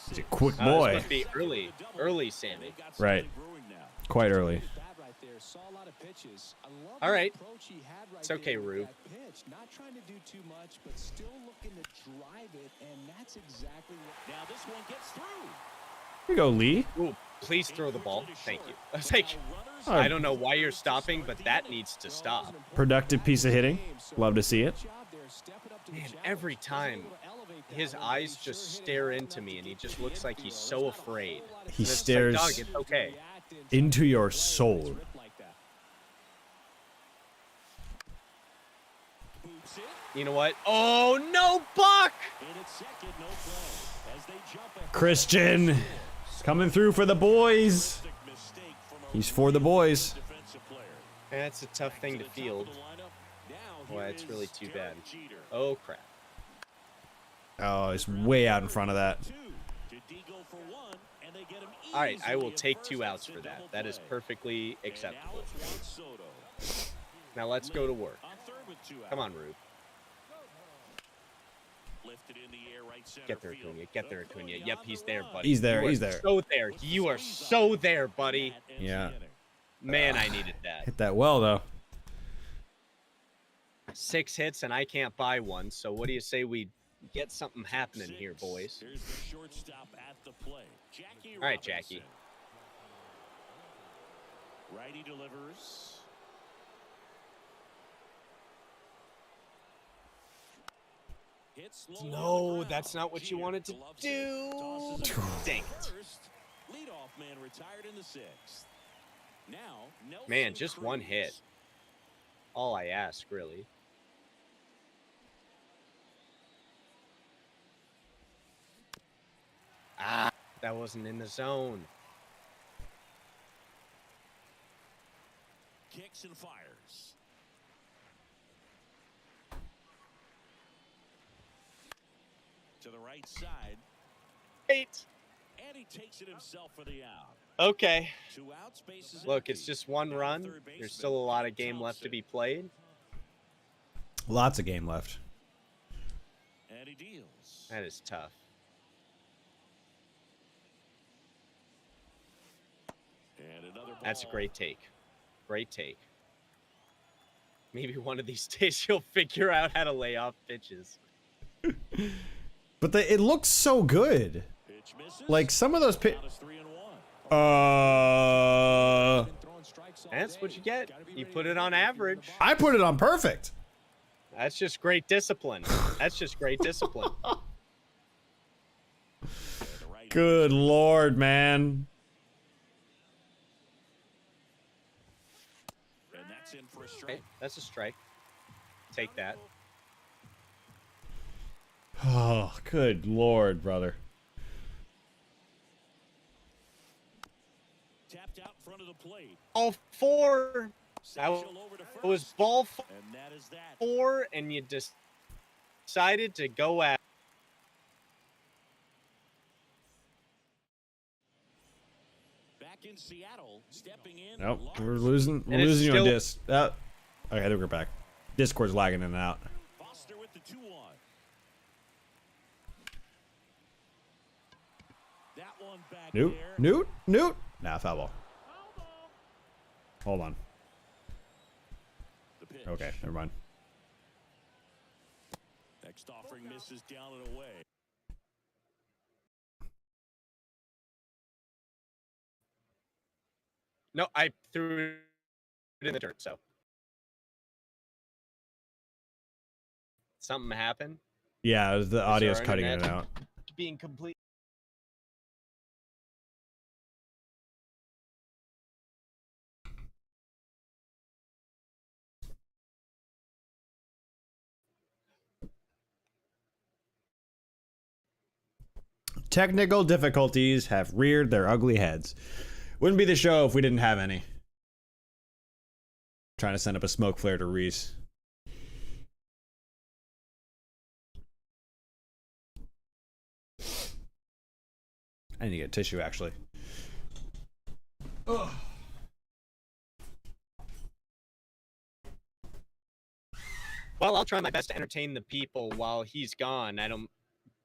He's a quick This boy. must be early Sammy. Right. Quite early. All right. It's okay, Rube. Not trying to do too much, but still looking to drive it, and that's exactly what. Now this one gets through. Here we go, Lee. Ooh, please throw the ball. Thank you. I was like, I don't know why you're stopping, but that needs to stop. Productive piece of hitting. Love to see it. Man, every time his eyes just stare into me and he just looks like he's so afraid. He And it's like, stares Dog, it's okay. into your soul. You know what? Oh, no, Buck! Christian coming through for the boys. He's for the boys. That's a tough thing to field. Boy, it's really too bad. Oh, crap. Oh, he's way out in front of that. All right, I will take 2 outs for that. That is perfectly acceptable. Now let's go to work. Come on, Rube. Get there, Acuna. Get there, Acuna. Yep, he's there, buddy. He's there. You are He's there. So there. You are so there, buddy. Yeah. Man, I needed that. Hit that well, though. 6 hits, and I can't buy one. So what do you say we get something happening here, boys? All right, Jackie. Righty delivers. No, that's not what you wanted to do. Dang it. Leadoff man retired in the 6th. Now, Man, just one hit. All I ask, really. Ah, that wasn't in the zone. Kicks and fires. To the right side. 8. And he takes it himself for the out. Okay. 2 outs, bases Look, empty. it's just one run. There's still a lot of game left to be played. Lots of game left. And he deals. That is tough. And another That's a ball. great take. Great take. Maybe one of these days you'll figure out how to lay off pitches. But it looks so good. Pitch misses. Like some of those Count is 3-1. That's what you get. You put it on average. I put it on perfect. That's just great discipline. That's just great discipline. Good Lord, man. And that's in for a Okay, strike. that's a strike. Take that. Oh, good Lord, brother. Tapped out in front of the plate. All 4. That Satchel over to first. was ball And that is that. 4, and you decided to go at. Back in Seattle, stepping in. Nope, we're Lars. losing. We're And it's losing you on still- dis. Okay, I think we're back. Discord's lagging in and out. Foster with the 2-1. That one back Newt, there. Newt. Nah, foul ball. Hold on. The pitch. Okay, never mind. Next offering misses down and away. No, I threw it in the dirt, so. Something happened. Yeah, the audio's our cutting internet it out. Being complete. Technical difficulties have reared their ugly heads. Wouldn't be the show if we didn't have any. Trying to send up a smoke flare to Reese. I need to get tissue, actually. Ugh. Well, I'll try my best to entertain the people while he's gone.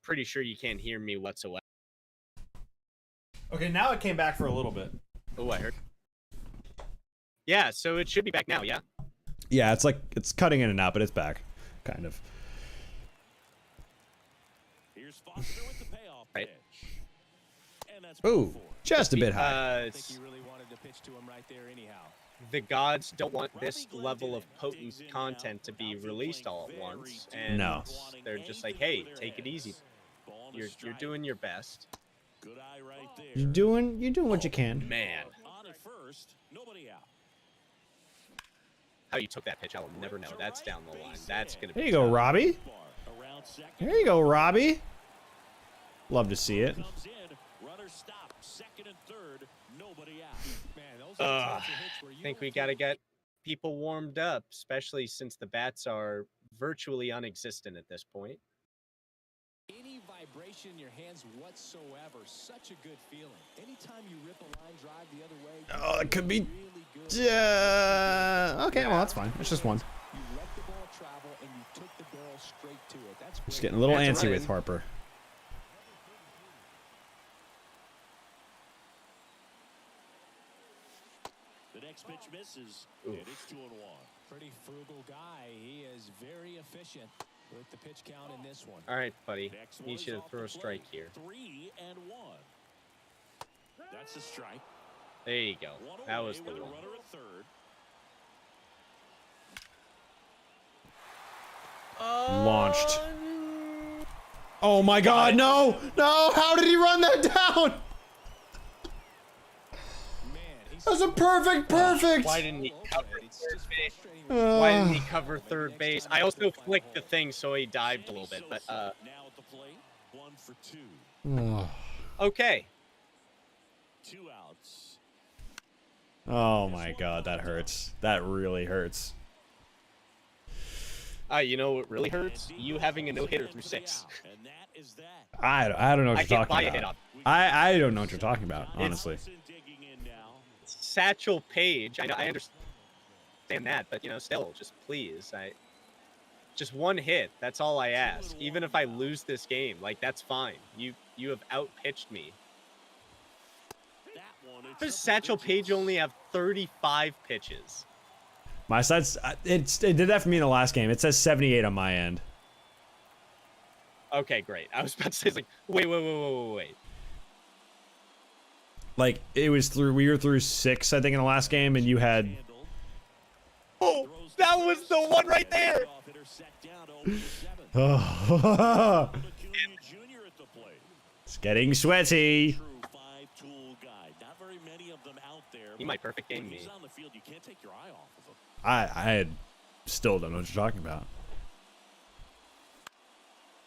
Pretty sure you can't hear me whatsoever. Okay, now it came back for a little bit. Oh, I heard. Yeah, so it should be back now, yeah? Yeah, it's like it's cutting in and out, but it's back, kind of. Here's Foster with the payoff Right. pitch. And that's Ooh, just a bit high. I think he really wanted to pitch to him right there anyhow. The gods don't want this level of potent content to be released all at once, and No. they're just like, "Hey, take it easy. You're doing your best." Good eye right there. You're doing what you can. Man, On at first, nobody out. how you took that pitch, I'll never know. That's down the line. That's gonna be There you go, tough. Robbie. Around second. There you go, Robbie. Love to see it. Comes in, runner stop, second and third, nobody out. Man, those are the types of hits where I you think don't we feel gotta get people warmed up, especially since the bats are virtually non-existent at this point. any vibration in your hands whatsoever. Such a good feeling. Anytime you rip a line drive the other way. Oh, it could be. Really good. Okay, well that's fine. It's just one. You let the ball travel and you took the barrel straight to it. That's Just great. getting a little That's antsy right. with Harper. The next pitch misses, Oof. and it's 2-1. Pretty frugal guy. He is very efficient with the pitch count in this one. All right, buddy. Next one Need is you to off throw the a strike plate. here. 3-1. That's a strike. There you go. One That away was the with a one. runner at third. Launched. Oh my God! No! No! How did he run that down? Man, he's That's a perfect. Why didn't he cover It's third just base? frustrating when Why didn't he cover third base? I also Next time flicked the thing so he dived a little bit, but Now at the plate, 1 for 2. okay. 2 outs. Oh my God, that hurts. That really hurts. You know what really hurts? You having a no-hitter through 6. And that is that. I don't know what I you're can't buy talking a hit about. on I don't know what you're talking about, honestly. Johnson digging in now. Satchel Paige. I understand that, but still, just please, just one hit. That's all I ask. Even if I lose this game, like that's fine. You have outpitched me. That one, it's Does up Satchel to Paige digits. only have 35 pitches? My side's it did that for me in the last game. It says 78 on my end. Okay, great. I was about to say, it's like, wait. Like we were through 6, I think, in the last game, and you had. Handled. Oh, that was the one right there. Off hitter set down to 0 for 7. Oh, Acuna Jr. at the plate. it's getting sweaty. True 5-tool guy. Not very many of them out there. He but might perfect game when me. he's on the field, you can't take your eye off of him. I still don't know what you're talking about.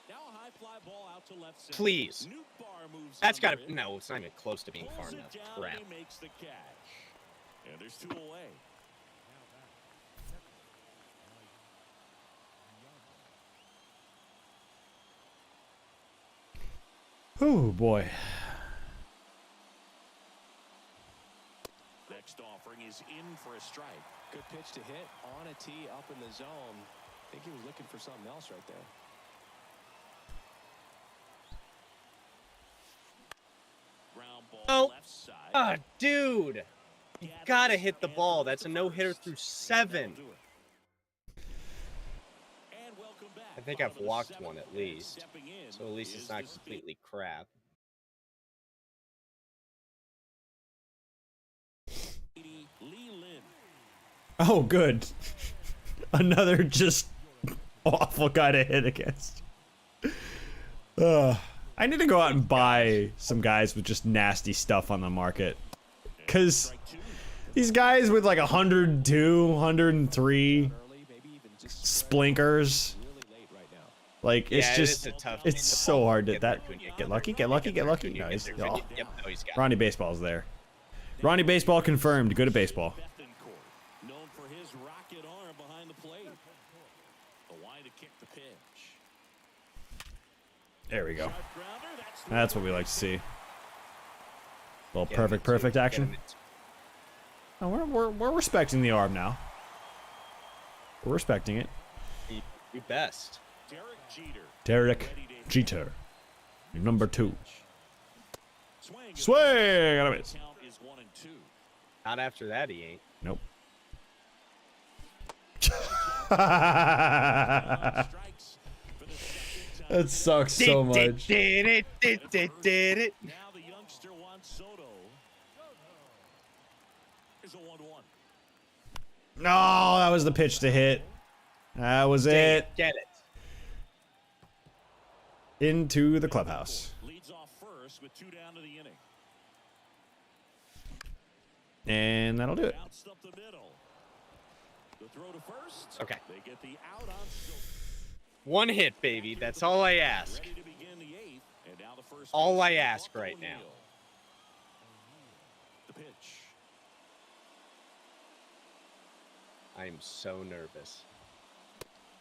Now a high fly ball out to left center. Please. Bar moves That's under got it, to. No, it's not even close to being far pulls it enough. down, Crap. and he makes the catch. And there's 2 away. Oh boy. Next offering is in for a strike. Good pitch to hit on a tee up in the zone. I think he was looking for something else right there. Ground ball Oh. left side. Ah, dude. You gotta hit the ball. That's a no-hitter through 7. And welcome back. I think Bottom I've of the walked 7th, one at and least. stepping in So at least is it's not the speed. completely crap. Lee Lin. Oh, good. Another just awful guy to hit against. I need to go out and buy some guys with just nasty stuff on the market. Because Strike 2. these guys with like 102, 103 Early, maybe even just splinkers, really late right now. like it's Yeah, just, it's a tough. it's so hard to Get there, that. Acuna. Get lucky, get lucky, get lucky. No, he's, Get there, oh, Acuna. Yep, no, he's got it. Ronnie Baseball's there. Ronnie Baseball confirmed. Good at baseball. Bethencourt, known for his rocket arm behind the plate. The wide to kick the pitch. There we go. Sharp grounder, That's what we like to see. Little Get him perfect, into- perfect get action. him into- Oh, we're respecting the arm now. We're respecting it. You best. Derek Jeter, number 2. Swing. Swing and a miss. Count is 1 and 2. Not after that, he ain't. Nope. Strikes for the second time. That sucks so much. Did it. Now the youngster Juan Soto is a 1-1. No, that was the pitch to hit. That was it. Get it. Into the clubhouse. Leads off first with 2 down to the inning. And that'll do it. Bounced up the middle. The throw to first. Okay. They get the out on Soto. 1 hit, baby. That's all I ask. Ready to begin the 8th. And now the first All I baseman, ask Walker right now. O'Neal. The pitch. I am so nervous.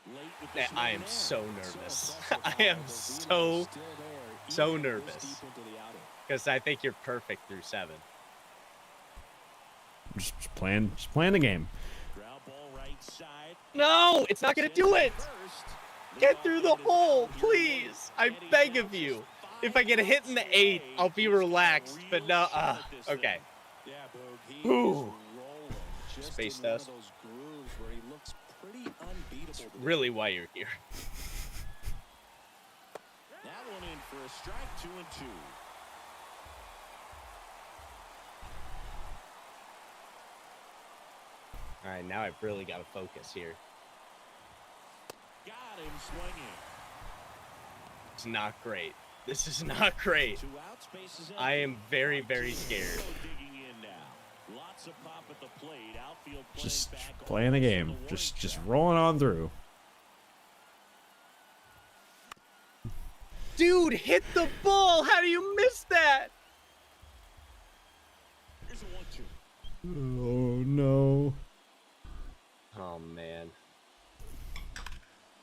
Late with the swing I am and so error. nervous. So impressive I am how Vino so is still there, even nervous. this deep into the outing. Because I think you're perfect through 7. Just playing the game. Ground ball right side. No, it's not gonna do it. First. Get through the hole, please. I beg of you. If I get a hit in the 8th, I'll be relaxed. But no, okay. Yeah, Boog, he Ooh. is rolling just Space in one dust. of those grooves where he looks pretty unbeatable. today. Really why you're here. That one in for a strike. 2 and 2. All right, now I've really got to focus here. Got him swinging. It's not great. This is not great. 2 outs, bases I empty. am very, very scared. Soto digging in now. Lots of pop at the plate. Outfield playing Just back playing the almost game. to the Just warning rolling on through. Dude, hit the ball. How do you miss that? track. Here's a 1-2. Oh no. Oh, man.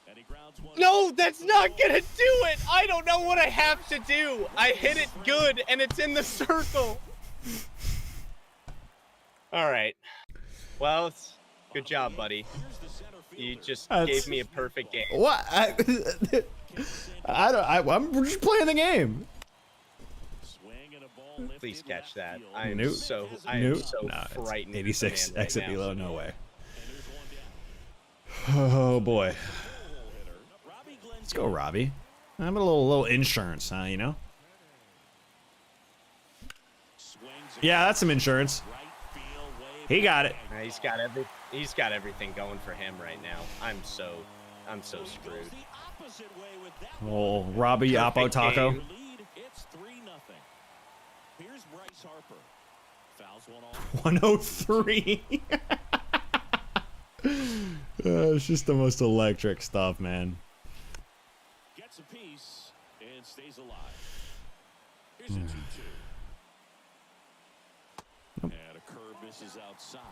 And he grounds one. No, that's not going to do it. I don't know what I have to do. I hit it good, and it's in the circle. All right. Well, good job, buddy. Here's the center You fielder. just That's- gave me a perfect game. What? I'm just playing the game. Swing and a ball lifted Please catch left that. field. I am Nope. so Nope. frightened. It's of the 86. man right Exit now. below. No way. And there's one down. Oh boy. Full hitter. Robbie Glenn Let's go, Robbie. I'm a little insurance, huh? You know? swings Yeah, that's some insurance. right field way He got it. He's got everything going for him right now. I'm so screwed. goes the opposite way with that Oh, Robbie Oppo Perfect Taco. game. lead. It's 3-0. Here's Bryce Harper. Fouls one off. 103. It's just the most electric stuff, man. Gets a piece and stays alive. Here's a 2-2. Nope. And a curve misses outside.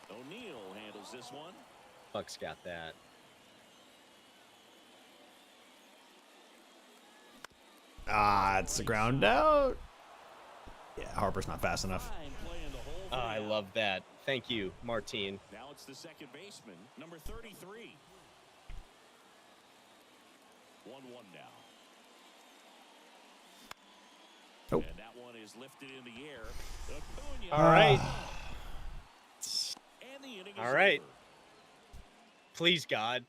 O'Neal handles this one. Buck's got that. Ah, it's the ground out. Yeah, Harper's not fast enough. Fine play in the hole for Oh, I the out. love that. Thank you, Martine. Now it's the second baseman, number 33. 1-1 now. Oh. And that one is lifted in the air. Acuna. All right. And the inning is All right. over. Please, God.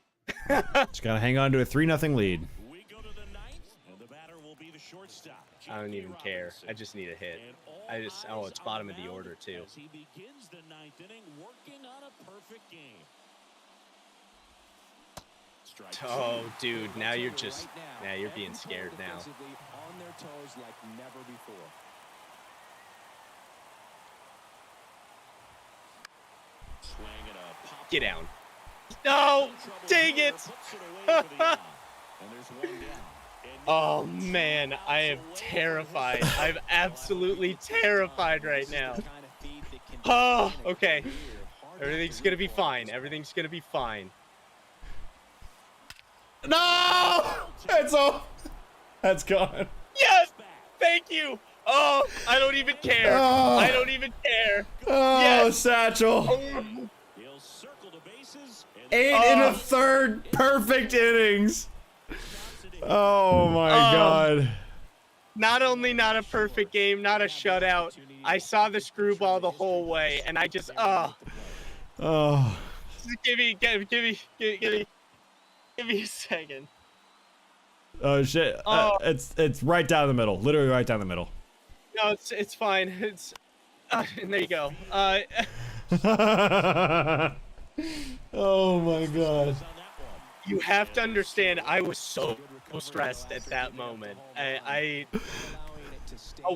Just gotta hang on to a 3-0 lead. We go to the 9th, and the batter will be the shortstop. I don't J.K. even care. Robinson. I just need a hit. And all Oh, eyes it's on bottom of the mound order, too. As he begins the 9th inning, working on a perfect game. Strike Oh, two. dude, now you're just, Right now you're every being player scared now. defensively on their toes like never before. Swing and a pop. Get down. No, dang it. Oh, man, I am terrified. I'm absolutely terrified right now. Oh, okay. Everything's going to be fine. Everything's going to be fine. No! That's all. That's gone. Yes! Thank you! Oh, I don't even care. Oh. I don't even care. Oh, Yes. Satchel. He'll circle the bases. And 8 and a third perfect innings. Oh my God. Not only not a perfect game, not a shutout. I saw the screwball the whole way, and I just Oh. give me a second. Oh shit. It's right down the middle. Literally right down the middle. No, it's fine. It's and there you go. Oh my God. You have to understand, I was so stressed at that moment. A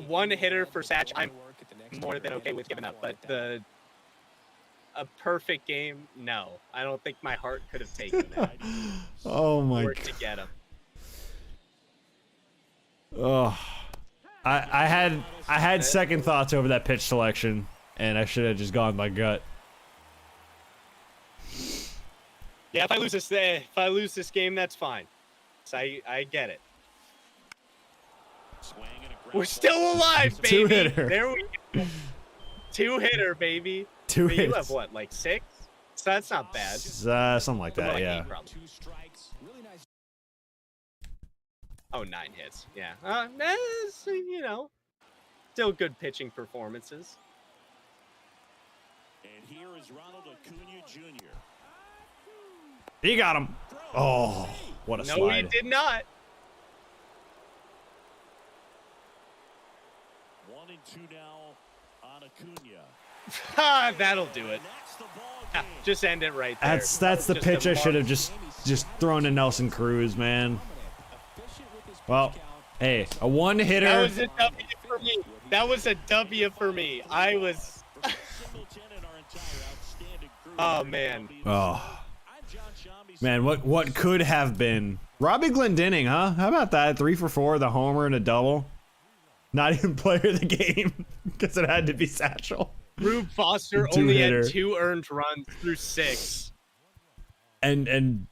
one hitter for Satch, I'm more than okay with giving up, but a perfect game, no. I don't think my heart could have taken that. Oh my God. To get him. Oh, I had second thoughts over that pitch selection, and I should have just gone by gut. Yeah, if I lose this game, that's fine. So I get it. We're still alive, baby. Two-hitter. There we go. Two-hitter, baby. Two But hits. you have what, like 6? So that's not bad. Something like that, Like yeah. 8 probably. 2 strikes. Really nice. Oh, 9 hits. Yeah. You know, still good pitching performances. And here is Ronald Acuna Jr. He got him. Oh, what a No, slide. he did not. 1 and 2 now on Acuna. Ha, that'll do it. And that's the ball Ah, game. just end it right there. That's the Just pitch a I should have mark. just thrown to Nelson Cruz, man. Well, hey, a one That hitter. was a W for me. That was a W for me. I was. Singleton and our entire outstanding crew. Oh man. Oh I'm John Shambi. man, what could have been? Robbie Glendening, huh? How about that? 3 for 4, the homer and a double. Not even player of the game because it had to be Satchel. Rube Foster only had 2 earned runs through 6. And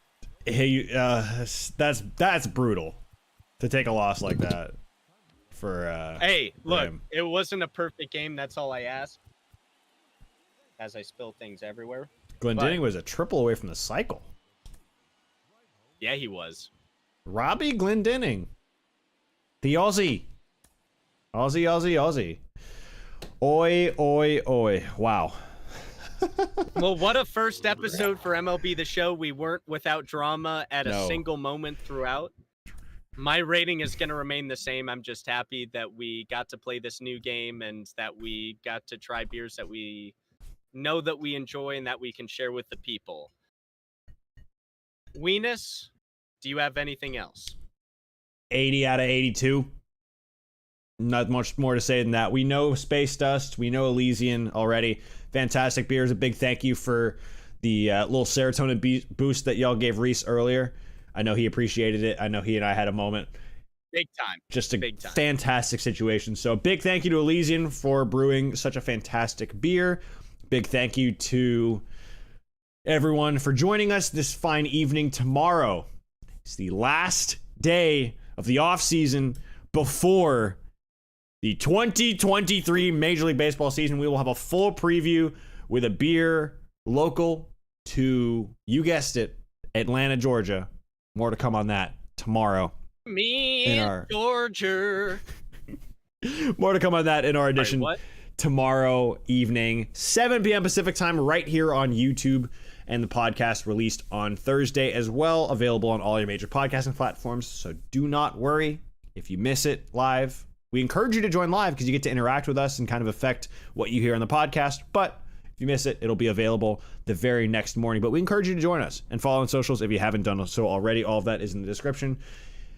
hey, that's brutal to take a loss like that for Hey, look, him. it wasn't a perfect game. That's all I ask. As I spill things everywhere. Glendening was a triple away from the cycle. Yeah, he was. Robbie Glendening, the Aussie. Aussie. Oi, oi, oi. Wow. Well, what a first episode for MLB The Show. We weren't without drama at a No. single moment throughout. My rating is going to remain the same. I'm just happy that we got to play this new game and that we got to try beers that we know that we enjoy and that we can share with the people. Weenus, do you have anything else? 80 out of 82. Not much more to say than that. We know Space Dust. We know Elysian already. Fantastic beers. A big thank you for the little serotonin boost that y'all gave Reese earlier. I know he appreciated it. I know he and I had a moment. Big time. Just a Big time. fantastic situation. So a big thank you to Elysian for brewing such a fantastic beer. Big thank you to everyone for joining us this fine evening. Tomorrow is the last day of the off season before the 2023 Major League Baseball season. We will have a full preview with a beer local to, you guessed it, Atlanta, Georgia. More to come on that tomorrow. Me In and our- Georgia. More to come on that in our edition what? tomorrow evening, 7 p.m. Pacific time, right here on YouTube, and the podcast released on Thursday as well, available on all your major podcasting platforms. So do not worry if you miss it live. We encourage you to join live because you get to interact with us and kind of affect what you hear on the podcast. But if you miss it, it'll be available the very next morning. But we encourage you to join us and follow on socials if you haven't done so already. All of that is in the description.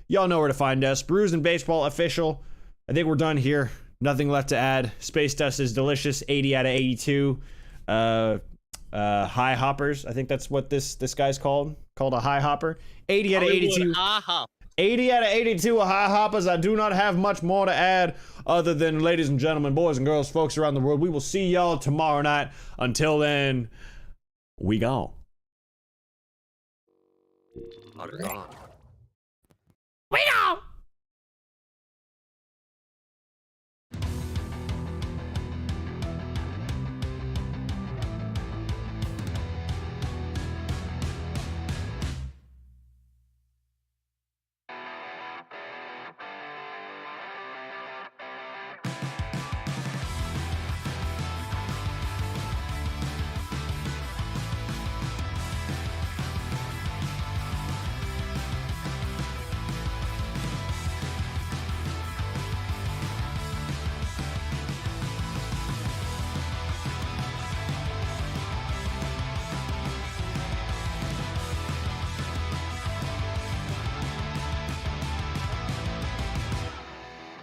Y'all know where to find us. Brews and Baseball official. I think we're done here. Nothing left to add. Space Dust is delicious. 80 out of 82. High hoppers. I think that's what this guy's called. Called a high hopper. 80 out of 82. Aha. 80 out of 82 are high hoppers. I do not have much more to add other than, ladies and gentlemen, boys and girls, folks around the world, we will see y'all tomorrow night. Until then, we gone. Are gone. We gone!